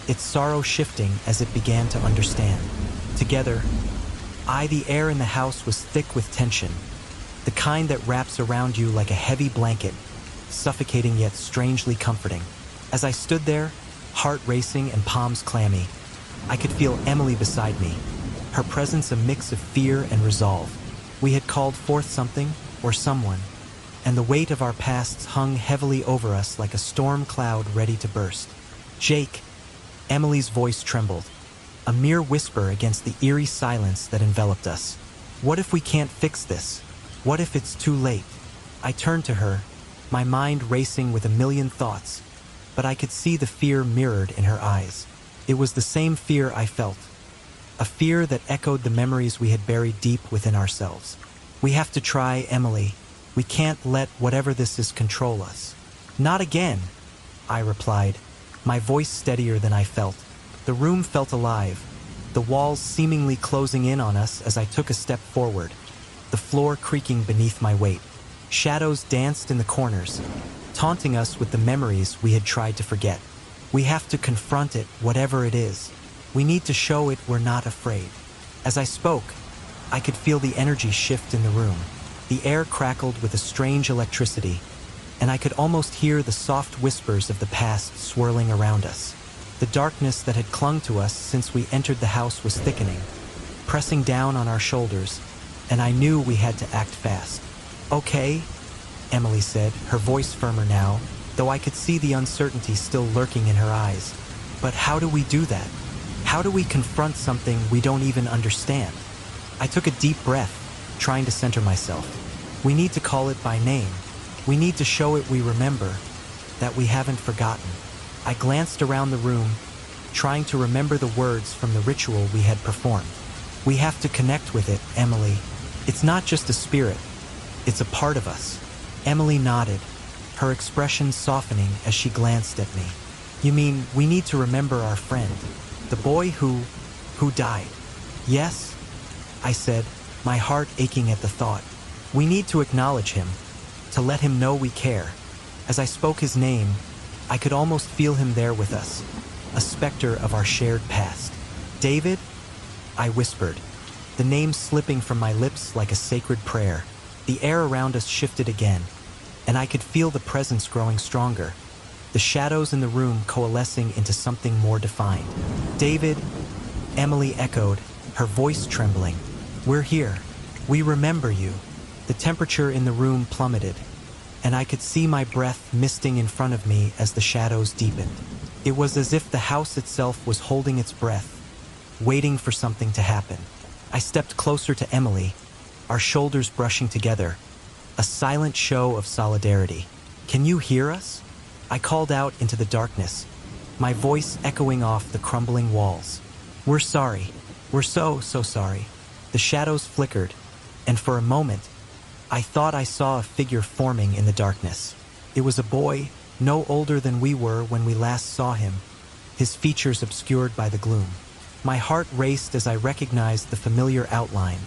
its sorrow shifting as it began to understand. Together, the air in the house was thick with tension, the kind that wraps around you like a heavy blanket, suffocating yet strangely comforting. As I stood there, heart racing and palms clammy, I could feel Emily beside me, her presence a mix of fear and resolve. We had called forth something, or someone, and the weight of our pasts hung heavily over us like a storm cloud ready to burst. "Jake," Emily's voice trembled, a mere whisper against the eerie silence that enveloped us. "What if we can't fix this? What if it's too late?" I turned to her, my mind racing with a million thoughts, but I could see the fear mirrored in her eyes. It was the same fear I felt, a fear that echoed the memories we had buried deep within ourselves. "We have to try, Emily. We can't let whatever this is control us." "Not again," I replied, my voice steadier than I felt. The room felt alive, the walls seemingly closing in on us as I took a step forward, the floor creaking beneath my weight. Shadows danced in the corners, taunting us with the memories we had tried to forget. "We have to confront it, whatever it is. We need to show it we're not afraid." As I spoke, I could feel the energy shift in the room. The air crackled with a strange electricity, and I could almost hear the soft whispers of the past swirling around us. The darkness that had clung to us since we entered the house was thickening, pressing down on our shoulders, and I knew we had to act fast. "Okay," Emily said, her voice firmer now, though I could see the uncertainty still lurking in her eyes. "But how do we do that? How do we confront something we don't even understand?" I took a deep breath, trying to center myself. "We need to call it by name. We need to show it we remember, that we haven't forgotten." I glanced around the room, trying to remember the words from the ritual we had performed. "We have to connect with it, Emily. It's not just a spirit. It's a part of us." Emily nodded, her expression softening as she glanced at me. "You mean we need to remember our friend, the boy who died?" "Yes," I said, my heart aching at the thought. "We need to acknowledge him, to let him know we care." As I spoke his name, I could almost feel him there with us, a specter of our shared past. "David?" I whispered, the name slipping from my lips like a sacred prayer. The air around us shifted again, and I could feel the presence growing stronger, the shadows in the room coalescing into something more defined. "David," Emily echoed, her voice trembling. "We're here. We remember you." The temperature in the room plummeted, and I could see my breath misting in front of me as the shadows deepened. It was as if the house itself was holding its breath, waiting for something to happen. I stepped closer to Emily, our shoulders brushing together, a silent show of solidarity. "Can you hear us?" I called out into the darkness, my voice echoing off the crumbling walls. "We're sorry. We're so sorry." The shadows flickered, and for a moment, I thought I saw a figure forming in the darkness. It was a boy, no older than we were when we last saw him, his features obscured by the gloom. My heart raced as I recognized the familiar outline,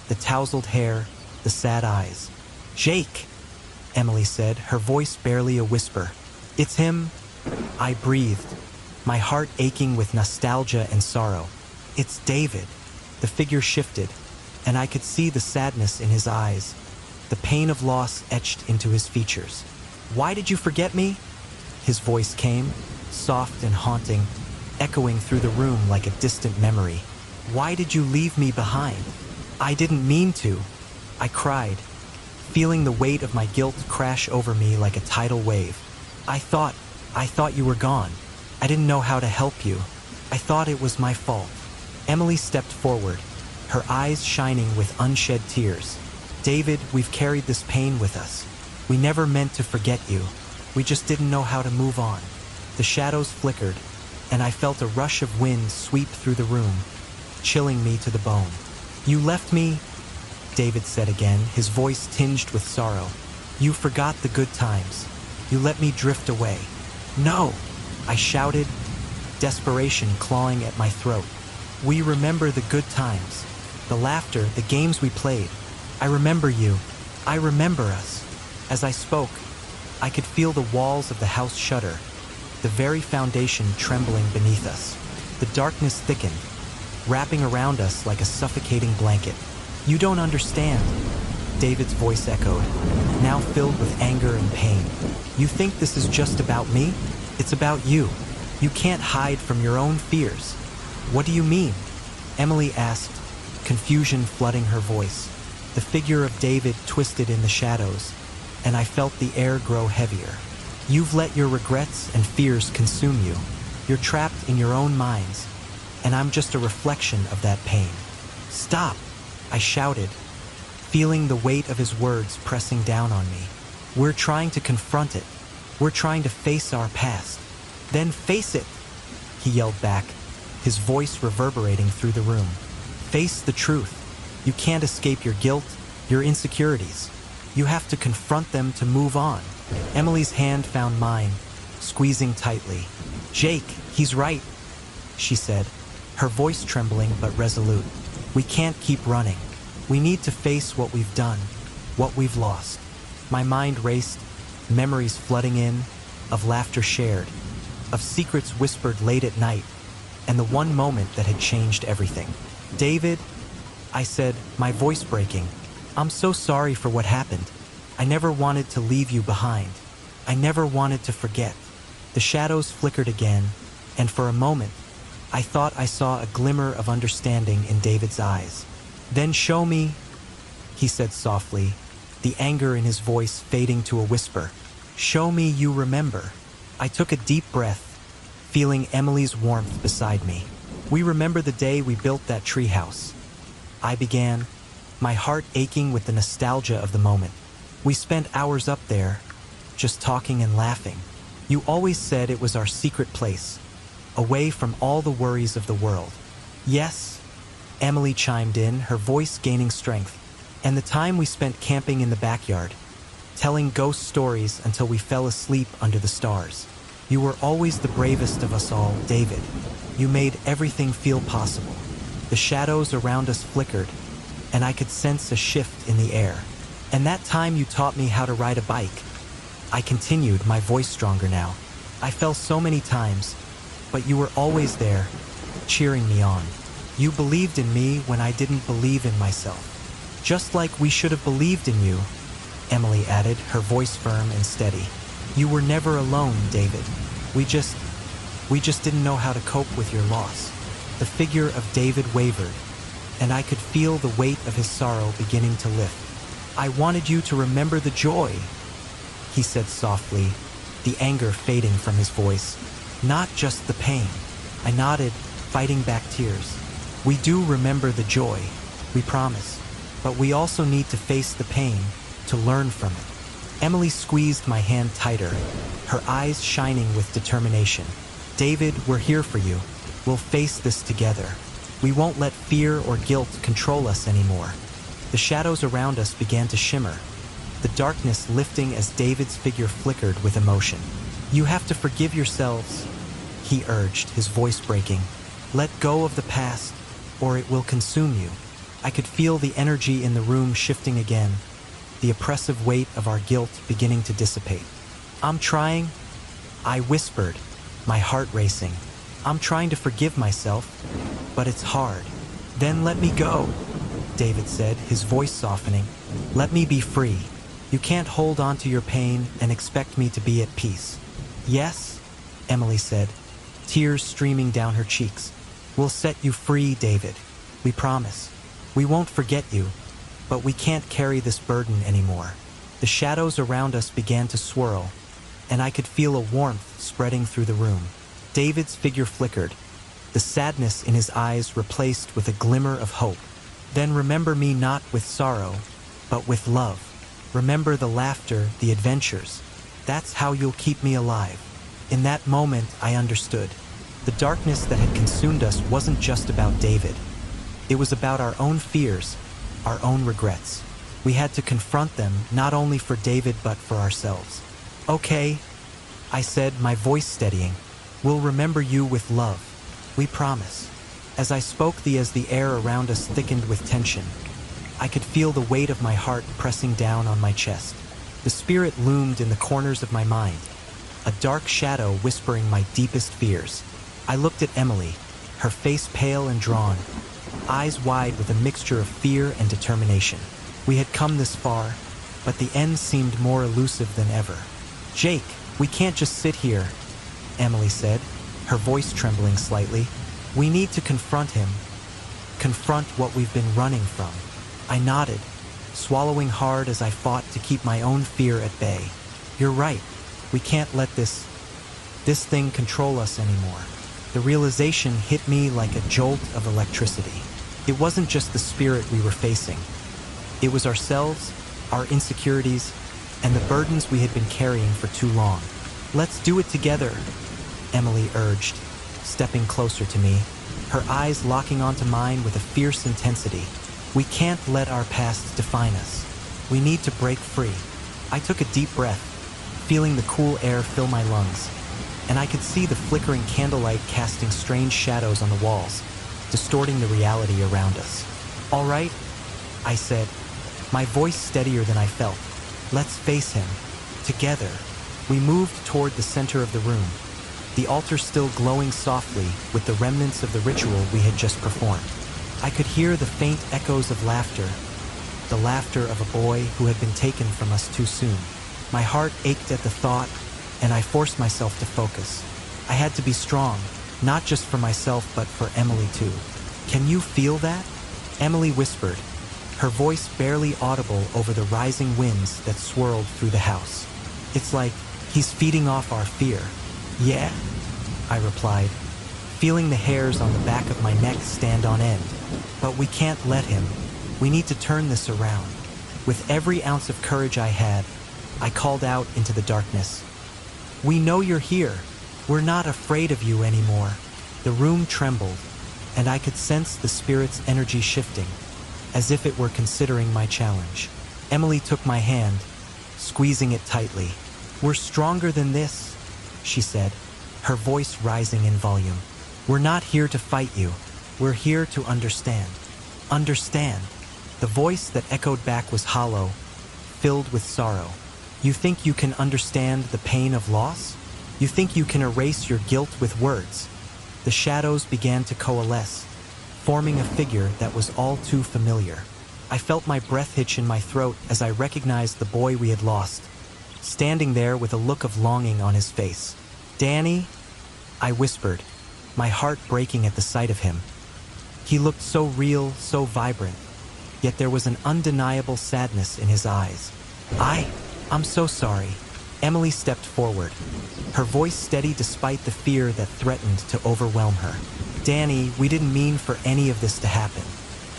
the tousled hair, the sad eyes. "Jake," Emily said, her voice barely a whisper. "It's him," I breathed, my heart aching with nostalgia and sorrow. "It's David." The figure shifted, and I could see the sadness in his eyes, the pain of loss etched into his features. "Why did you forget me?" His voice came, soft and haunting, echoing through the room like a distant memory. "Why did you leave me behind?" "I didn't mean to," I cried, feeling the weight of my guilt crash over me like a tidal wave. I thought you were gone. I didn't know how to help you. I thought it was my fault." Emily stepped forward, her eyes shining with unshed tears. "David, we've carried this pain with us. We never meant to forget you. We just didn't know how to move on." The shadows flickered, and I felt a rush of wind sweep through the room, chilling me to the bone. "You left me," David said again, his voice tinged with sorrow. "You forgot the good times. You let me drift away." "No!" I shouted, desperation clawing at my throat. "We remember the good times, the laughter, the games we played. I remember you. I remember us." As I spoke, I could feel the walls of the house shudder, the very foundation trembling beneath us. The darkness thickened, wrapping around us like a suffocating blanket. "You don't understand," David's voice echoed, now filled with anger and pain. You think this is just about me? It's about you. You can't hide from your own fears. What do you mean? Emily asked, confusion flooding her voice. The figure of David twisted in the shadows, and I felt the air grow heavier. You've let your regrets and fears consume you. You're trapped in your own minds, and I'm just a reflection of that pain. Stop, I shouted, feeling the weight of his words pressing down on me. We're trying to confront it. We're trying to face our past. Then face it, he yelled back, his voice reverberating through the room. Face the truth. You can't escape your guilt, your insecurities. You have to confront them to move on. Emily's hand found mine, squeezing tightly. Jake, he's right, she said, her voice trembling but resolute. We can't keep running. We need to face what we've done, what we've lost. My mind raced, memories flooding in, of laughter shared, of secrets whispered late at night, and the one moment that had changed everything. David, I said, my voice breaking, I'm so sorry for what happened. I never wanted to leave you behind. I never wanted to forget. The shadows flickered again, and for a moment, I thought I saw a glimmer of understanding in David's eyes. Then show me, he said softly, the anger in his voice fading to a whisper. Show me you remember. I took a deep breath, feeling Emily's warmth beside me. We remember the day we built that treehouse. I began, my heart aching with the nostalgia of the moment. We spent hours up there, just talking and laughing. You always said it was our secret place, away from all the worries of the world. Yes, Emily chimed in, her voice gaining strength, and the time we spent camping in the backyard, telling ghost stories until we fell asleep under the stars. You were always the bravest of us all, David. You made everything feel possible. The shadows around us flickered, and I could sense a shift in the air. And that time you taught me how to ride a bike. I continued, my voice stronger now. I fell so many times, but you were always there, cheering me on. You believed in me when I didn't believe in myself. Just like we should have believed in you, Emily added, her voice firm and steady. You were never alone, David. We just didn't know how to cope with your loss. The figure of David wavered, and I could feel the weight of his sorrow beginning to lift. I wanted you to remember the joy, he said softly, the anger fading from his voice. Not just the pain. I nodded, fighting back tears. We do remember the joy, we promise, but we also need to face the pain, to learn from it. Emily squeezed my hand tighter, her eyes shining with determination. David, we're here for you. We'll face this together. We won't let fear or guilt control us anymore. The shadows around us began to shimmer, the darkness lifting as David's figure flickered with emotion. You have to forgive yourselves, he urged, his voice breaking. Let go of the past, or it will consume you. I could feel the energy in the room shifting again, the oppressive weight of our guilt beginning to dissipate. I'm trying, I whispered, my heart racing. I'm trying to forgive myself, but it's hard. Then let me go, David said, his voice softening. Let me be free. You can't hold on to your pain and expect me to be at peace. Yes, Emily said, tears streaming down her cheeks. We'll set you free, David. We promise. We won't forget you, but we can't carry this burden anymore. The shadows around us began to swirl, and I could feel a warmth spreading through the room. David's figure flickered, the sadness in his eyes replaced with a glimmer of hope. Then remember me not with sorrow, but with love. Remember the laughter, the adventures. That's how you'll keep me alive. In that moment, I understood. The darkness that had consumed us wasn't just about David. It was about our own fears, our own regrets. We had to confront them, not only for David, but for ourselves. Okay, I said, my voice steadying. We'll remember you with love. We promise. As I spoke, as the air around us thickened with tension, I could feel the weight of my heart pressing down on my chest. The spirit loomed in the corners of my mind, a dark shadow whispering my deepest fears. I looked at Emily, her face pale and drawn, eyes wide with a mixture of fear and determination. We had come this far, but the end seemed more elusive than ever. Jake, we can't just sit here, Emily said, her voice trembling slightly. We need to confront him. Confront what we've been running from. I nodded, swallowing hard as I fought to keep my own fear at bay. You're right. We can't let this thing control us anymore. The realization hit me like a jolt of electricity. It wasn't just the spirit we were facing. It was ourselves, our insecurities, and the burdens we had been carrying for too long. Let's do it together, Emily urged, stepping closer to me, her eyes locking onto mine with a fierce intensity. We can't let our past define us. We need to break free. I took a deep breath, feeling the cool air fill my lungs, and I could see the flickering candlelight casting strange shadows on the walls, distorting the reality around us. All right, I said, my voice steadier than I felt. Let's face him. Together, we moved toward the center of the room, the altar still glowing softly with the remnants of the ritual we had just performed. I could hear the faint echoes of laughter, the laughter of a boy who had been taken from us too soon. My heart ached at the thought, and I forced myself to focus. I had to be strong, not just for myself but for Emily too. Can you feel that? Emily whispered, her voice barely audible over the rising winds that swirled through the house. It's like he's feeding off our fear. Yeah, I replied, feeling the hairs on the back of my neck stand on end. But we can't let him. We need to turn this around. With every ounce of courage I had, I called out into the darkness. We know you're here. We're not afraid of you anymore. The room trembled, and I could sense the spirit's energy shifting, as if it were considering my challenge. Emily took my hand, squeezing it tightly. We're stronger than this, she said, her voice rising in volume. We're not here to fight you. We're here to understand. Understand. The voice that echoed back was hollow, filled with sorrow. You think you can understand the pain of loss? You think you can erase your guilt with words? The shadows began to coalesce, forming a figure that was all too familiar. I felt my breath hitch in my throat as I recognized the boy we had lost, standing there with a look of longing on his face. Danny, I whispered, my heart breaking at the sight of him. He looked so real, so vibrant, yet there was an undeniable sadness in his eyes. I'm so sorry. Emily stepped forward, her voice steady despite the fear that threatened to overwhelm her. Danny, we didn't mean for any of this to happen.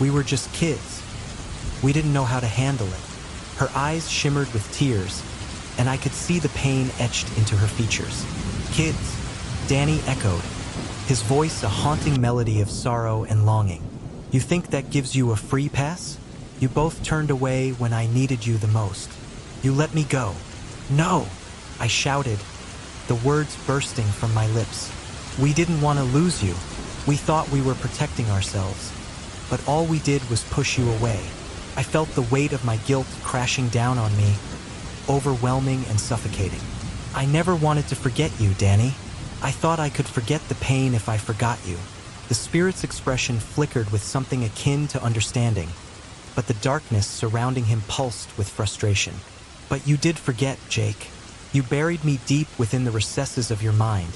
We were just kids. We didn't know how to handle it. Her eyes shimmered with tears, and I could see the pain etched into her features. Kids, Danny echoed, his voice a haunting melody of sorrow and longing. You think that gives you a free pass? You both turned away when I needed you the most. You let me go. No, I shouted, the words bursting from my lips. We didn't want to lose you. We thought we were protecting ourselves. But all we did was push you away. I felt the weight of my guilt crashing down on me, overwhelming and suffocating. I never wanted to forget you, Danny. I thought I could forget the pain if I forgot you. The spirit's expression flickered with something akin to understanding, but the darkness surrounding him pulsed with frustration. But you did forget, Jake. You buried me deep within the recesses of your mind,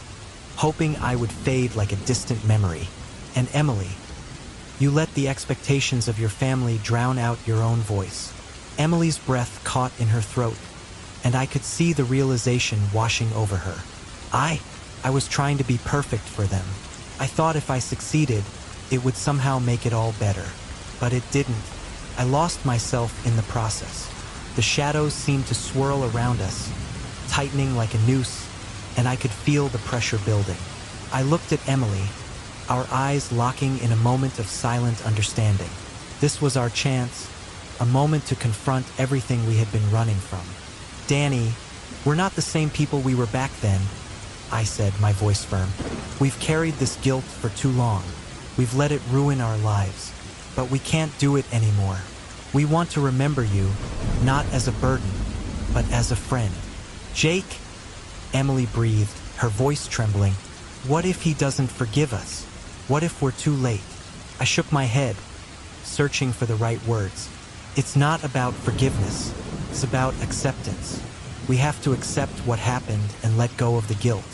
hoping I would fade like a distant memory. And Emily, you let the expectations of your family drown out your own voice. Emily's breath caught in her throat, and I could see the realization washing over her. I was trying to be perfect for them. I thought if I succeeded, it would somehow make it all better. But it didn't. I lost myself in the process. The shadows seemed to swirl around us, tightening like a noose, and I could feel the pressure building. I looked at Emily, our eyes locking in a moment of silent understanding. This was our chance, a moment to confront everything we had been running from. Danny, we're not the same people we were back then, I said, my voice firm. We've carried this guilt for too long. We've let it ruin our lives. But we can't do it anymore. We want to remember you, not as a burden, but as a friend. Jake, Emily breathed, her voice trembling. What if he doesn't forgive us? What if we're too late? I shook my head, searching for the right words. It's not about forgiveness. It's about acceptance. We have to accept what happened and let go of the guilt.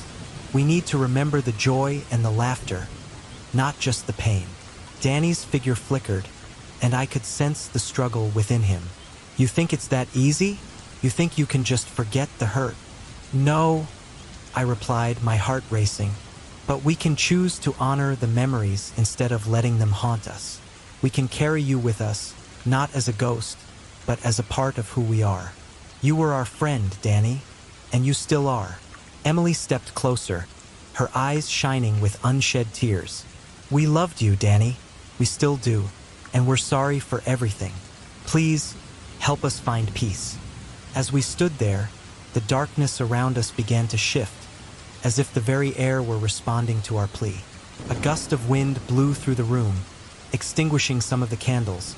We need to remember the joy and the laughter, not just the pain. Danny's figure flickered, and I could sense the struggle within him. You think it's that easy? You think you can just forget the hurt? No, I replied, my heart racing. But we can choose to honor the memories instead of letting them haunt us. We can carry you with us, not as a ghost, but as a part of who we are. You were our friend, Danny, and you still are. Emily stepped closer, her eyes shining with unshed tears. We loved you, Danny. We still do, and we're sorry for everything. Please, help us find peace. As we stood there, the darkness around us began to shift, as if the very air were responding to our plea. A gust of wind blew through the room, extinguishing some of the candles,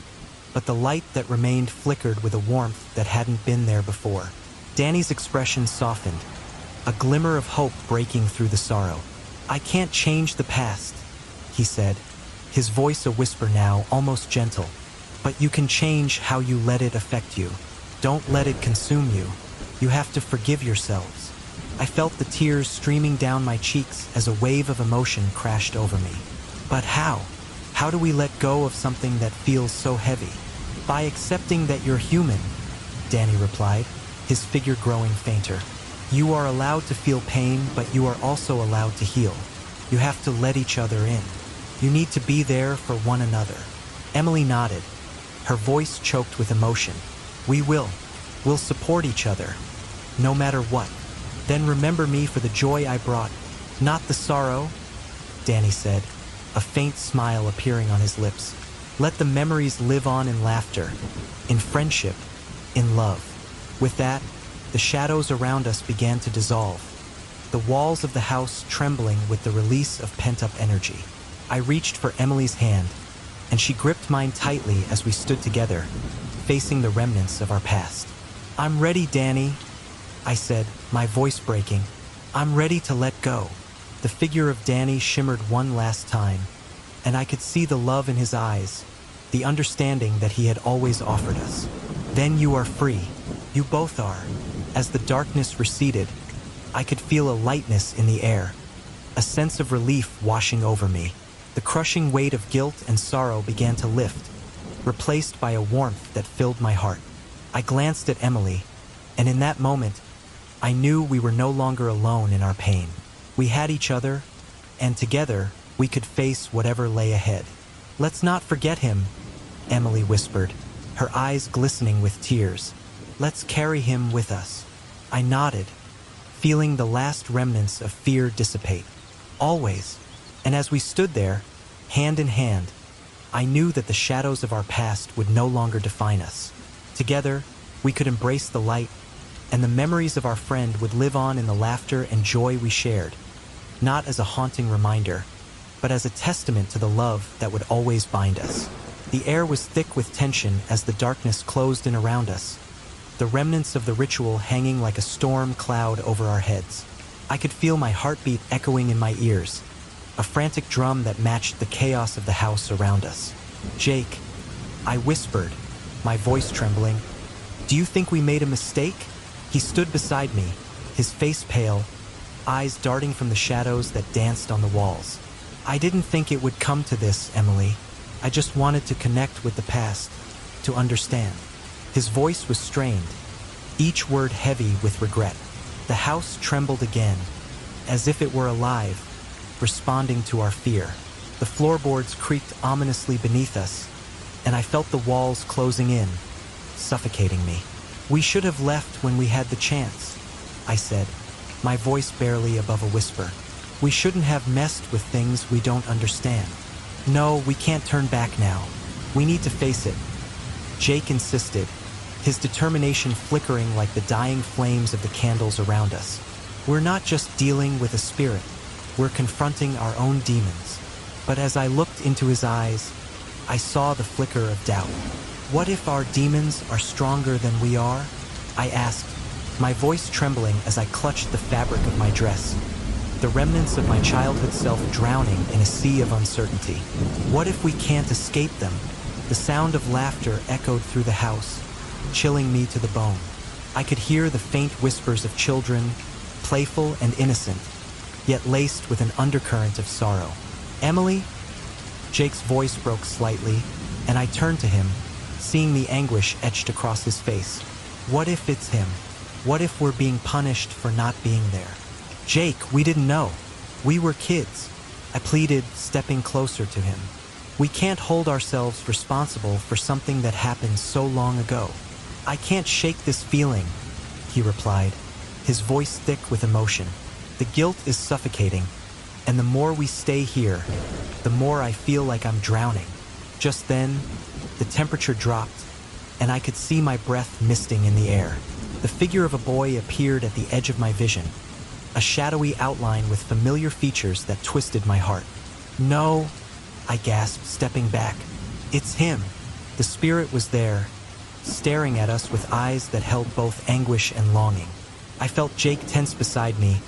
but the light that remained flickered with a warmth that hadn't been there before. Danny's expression softened, a glimmer of hope breaking through the sorrow. I can't change the past, he said, his voice a whisper now, almost gentle. But you can change how you let it affect you. Don't let it consume you. You have to forgive yourselves. I felt the tears streaming down my cheeks as a wave of emotion crashed over me. But how? How do we let go of something that feels so heavy? By accepting that you're human, Danny replied, his figure growing fainter. You are allowed to feel pain, but you are also allowed to heal. You have to let each other in. You need to be there for one another. Emily nodded, her voice choked with emotion. We will. We'll support each other, no matter what. Then remember me for the joy I brought, not the sorrow, Danny said, a faint smile appearing on his lips. Let the memories live on in laughter, in friendship, in love. With that, the shadows around us began to dissolve, the walls of the house trembling with the release of pent-up energy. I reached for Emily's hand, and she gripped mine tightly as we stood together, facing the remnants of our past. I'm ready, Danny, I said, my voice breaking. I'm ready to let go. The figure of Danny shimmered one last time, and I could see the love in his eyes, the understanding that he had always offered us. Then you are free. You both are. As the darkness receded, I could feel a lightness in the air, a sense of relief washing over me. The crushing weight of guilt and sorrow began to lift, replaced by a warmth that filled my heart. I glanced at Emily, and in that moment, I knew we were no longer alone in our pain. We had each other, and together, we could face whatever lay ahead. Let's not forget him, Emily whispered, her eyes glistening with tears. Let's carry him with us. I nodded, feeling the last remnants of fear dissipate. Always. And as we stood there, hand in hand, I knew that the shadows of our past would no longer define us. Together, we could embrace the light, and the memories of our friend would live on in the laughter and joy we shared, not as a haunting reminder, but as a testament to the love that would always bind us. The air was thick with tension as the darkness closed in around us, the remnants of the ritual hanging like a storm cloud over our heads. I could feel my heartbeat echoing in my ears, a frantic drum that matched the chaos of the house around us. Jake, I whispered, my voice trembling, do you think we made a mistake? He stood beside me, his face pale, eyes darting from the shadows that danced on the walls. I didn't think it would come to this, Emily. I just wanted to connect with the past, to understand. His voice was strained, each word heavy with regret. The house trembled again, as if it were alive, responding to our fear. The floorboards creaked ominously beneath us, and I felt the walls closing in, suffocating me. We should have left when we had the chance, I said, my voice barely above a whisper. We shouldn't have messed with things we don't understand. No, we can't turn back now. We need to face it. Jake insisted, his determination flickering like the dying flames of the candles around us. We're not just dealing with a spirit, we're confronting our own demons. But as I looked into his eyes, I saw the flicker of doubt. What if our demons are stronger than we are? I asked, my voice trembling as I clutched the fabric of my dress, the remnants of my childhood self drowning in a sea of uncertainty. What if we can't escape them? The sound of laughter echoed through the house, chilling me to the bone. I could hear the faint whispers of children, playful and innocent, yet laced with an undercurrent of sorrow. "Emily?" Jake's voice broke slightly, and I turned to him, seeing the anguish etched across his face. What if it's him? What if we're being punished for not being there? "Jake, we didn't know. We were kids," I pleaded, stepping closer to him. "We can't hold ourselves responsible for something that happened so long ago." "I can't shake this feeling," he replied, his voice thick with emotion. "The guilt is suffocating, and the more we stay here, the more I feel like I'm drowning." Just then, the temperature dropped, and I could see my breath misting in the air. The figure of a boy appeared at the edge of my vision, a shadowy outline with familiar features that twisted my heart. "No," I gasped, stepping back. "It's him." The spirit was there, staring at us with eyes that held both anguish and longing. I felt Jake tense beside me,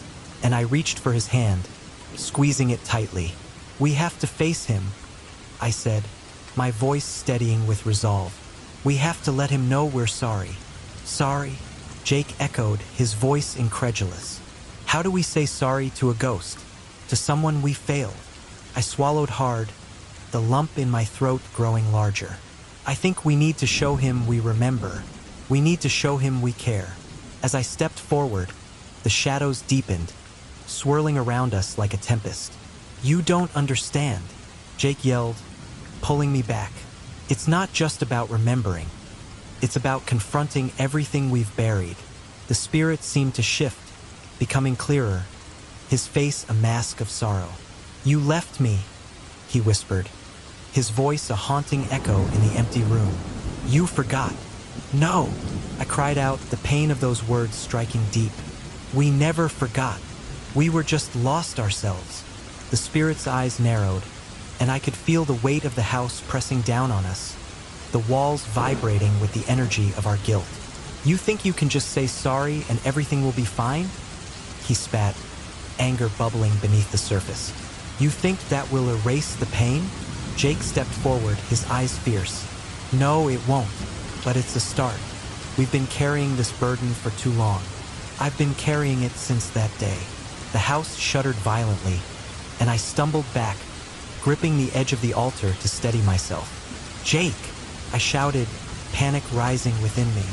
and I reached for his hand, squeezing it tightly. "We have to face him," I said, my voice steadying with resolve. "We have to let him know we're sorry." "Sorry?" Jake echoed, his voice incredulous. "How do we say sorry to a ghost? To someone we failed?" I swallowed hard, the lump in my throat growing larger. "I think we need to show him we remember. We need to show him we care." As I stepped forward, the shadows deepened, swirling around us like a tempest. "You don't understand," Jake yelled, pulling me back. "It's not just about remembering. It's about confronting everything we've buried." The spirit seemed to shift, becoming clearer, his face a mask of sorrow. "You left me," he whispered, his voice a haunting echo in the empty room. "You forgot." "No," I cried out, the pain of those words striking deep. "We never forgot. We were just lost ourselves." The spirit's eyes narrowed, and I could feel the weight of the house pressing down on us, the walls vibrating with the energy of our guilt. "You think you can just say sorry and everything will be fine?" He spat, anger bubbling beneath the surface. "You think that will erase the pain?" Jake stepped forward, his eyes fierce. "No, it won't, but it's a start. We've been carrying this burden for too long. I've been carrying it since that day." The house shuddered violently, and I stumbled back, gripping the edge of the altar to steady myself. "Jake!" I shouted, panic rising within me.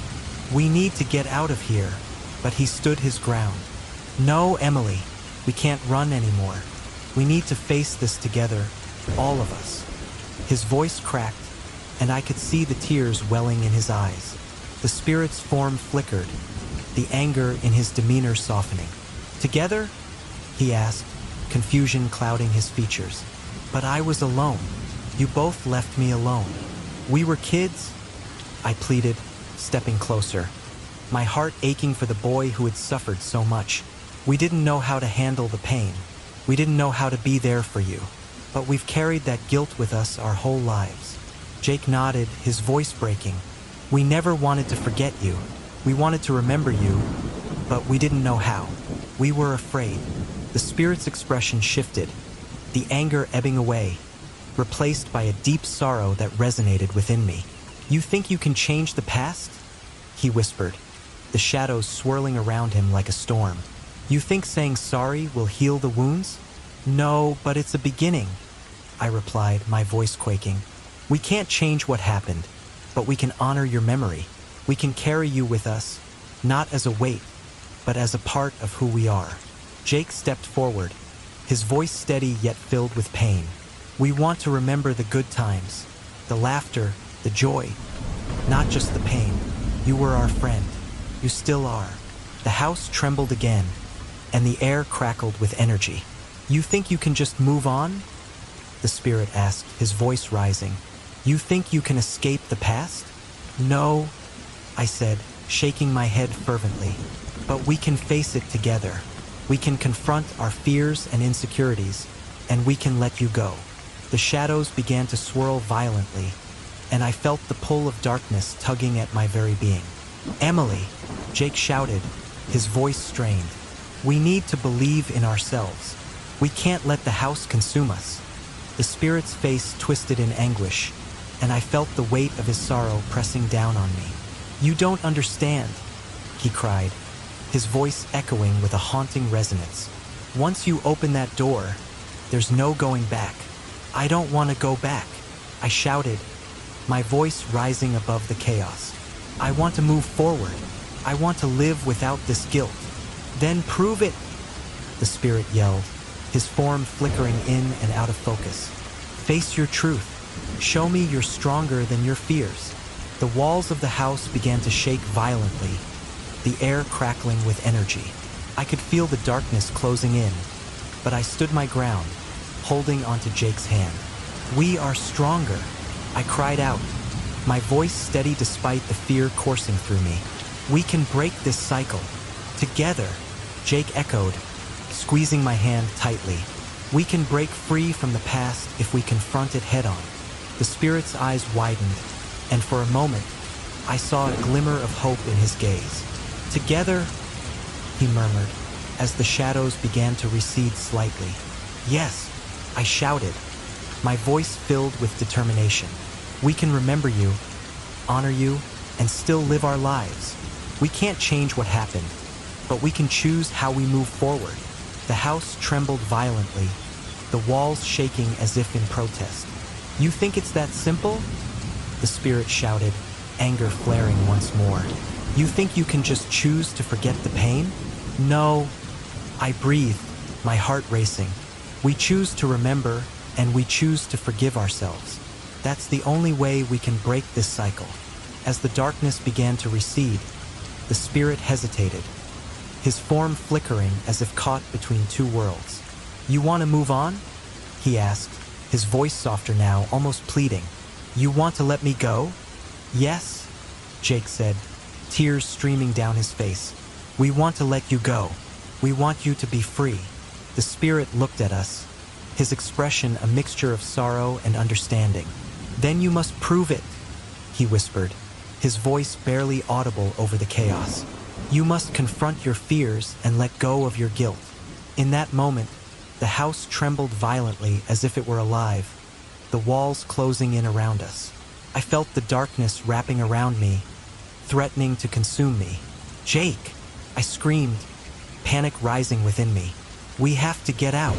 "We need to get out of here." But he stood his ground. "No, Emily, we can't run anymore. We need to face this together, all of us." His voice cracked, and I could see the tears welling in his eyes. The spirit's form flickered, the anger in his demeanor softening. "Together?" he asked, confusion clouding his features. "But I was alone. You both left me alone." "We were kids," I pleaded, stepping closer, my heart aching for the boy who had suffered so much. "We didn't know how to handle the pain. We didn't know how to be there for you. But we've carried that guilt with us our whole lives." Jake nodded, his voice breaking. "We never wanted to forget you. We wanted to remember you, but we didn't know how. We were afraid." The spirit's expression shifted, the anger ebbing away, replaced by a deep sorrow that resonated within me. "You think you can change the past?" he whispered, the shadows swirling around him like a storm. "You think saying sorry will heal the wounds?" "No, but it's a beginning," I replied, my voice quaking. "We can't change what happened, but we can honor your memory. We can carry you with us, not as a weight, but as a part of who we are." Jake stepped forward, his voice steady yet filled with pain. "We want to remember the good times, the laughter, the joy, not just the pain. You were our friend. You still are." The house trembled again, and the air crackled with energy. "You think you can just move on?" the spirit asked, his voice rising. "You think you can escape the past?" "No," I said, shaking my head fervently. "But we can face it together. We can confront our fears and insecurities, and we can let you go." The shadows began to swirl violently, and I felt the pull of darkness tugging at my very being. "Emily!" Jake shouted, his voice strained. "We need to believe in ourselves. We can't let the house consume us." The spirit's face twisted in anguish, and I felt the weight of his sorrow pressing down on me. "You don't understand," he cried, his voice echoing with a haunting resonance. "Once you open that door, there's no going back." "I don't want to go back," I shouted, my voice rising above the chaos. "I want to move forward. I want to live without this guilt." "Then prove it," the spirit yelled, his form flickering in and out of focus. "Face your truth. Show me you're stronger than your fears." The walls of the house began to shake violently, the air crackling with energy. I could feel the darkness closing in, but I stood my ground, holding onto Jake's hand. "We are stronger," I cried out, my voice steady despite the fear coursing through me. "We can break this cycle. Together," Jake echoed, squeezing my hand tightly. "We can break free from the past if we confront it head-on." The spirit's eyes widened, and for a moment, I saw a glimmer of hope in his gaze. "Together," he murmured, as the shadows began to recede slightly. "Yes," I shouted, my voice filled with determination. "We can remember you, honor you, and still live our lives. We can't change what happened, but we can choose how we move forward." The house trembled violently, the walls shaking as if in protest. "You think it's that simple?" the spirit shouted, anger flaring once more. "You think you can just choose to forget the pain?" "No," I breathed, my heart racing. "We choose to remember, and we choose to forgive ourselves. That's the only way we can break this cycle." As the darkness began to recede, the spirit hesitated, his form flickering as if caught between two worlds. "You want to move on?" he asked, his voice softer now, almost pleading. "You want to let me go?" "Yes," Jake said, tears streaming down his face. "We want to let you go. We want you to be free." The spirit looked at us, his expression a mixture of sorrow and understanding. "Then you must prove it," he whispered, his voice barely audible over the chaos. "You must confront your fears and let go of your guilt." In that moment, the house trembled violently as if it were alive, the walls closing in around us. I felt the darkness wrapping around me, threatening to consume me. "Jake!" I screamed, panic rising within me. "We have to get out."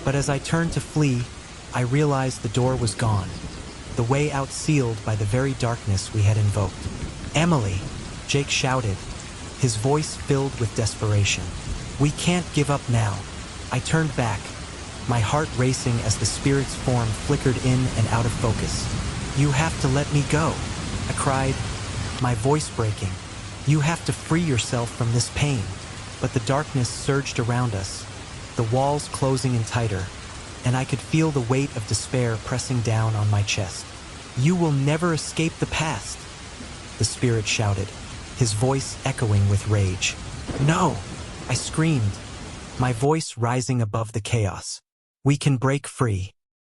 But as I turned to flee, I realized the door was gone, the way out sealed by the very darkness we had invoked. "Emily!" Jake shouted, his voice filled with desperation. "We can't give up now." I turned back, my heart racing as the spirit's form flickered in and out of focus. "You have to let me go," I cried, my voice breaking. "You have to free yourself from this pain." But the darkness surged around us, the walls closing in tighter, and I could feel the weight of despair pressing down on my chest. "You will never escape the past," the spirit shouted, his voice echoing with rage. "No!" I screamed, my voice rising above the chaos. "We can break free."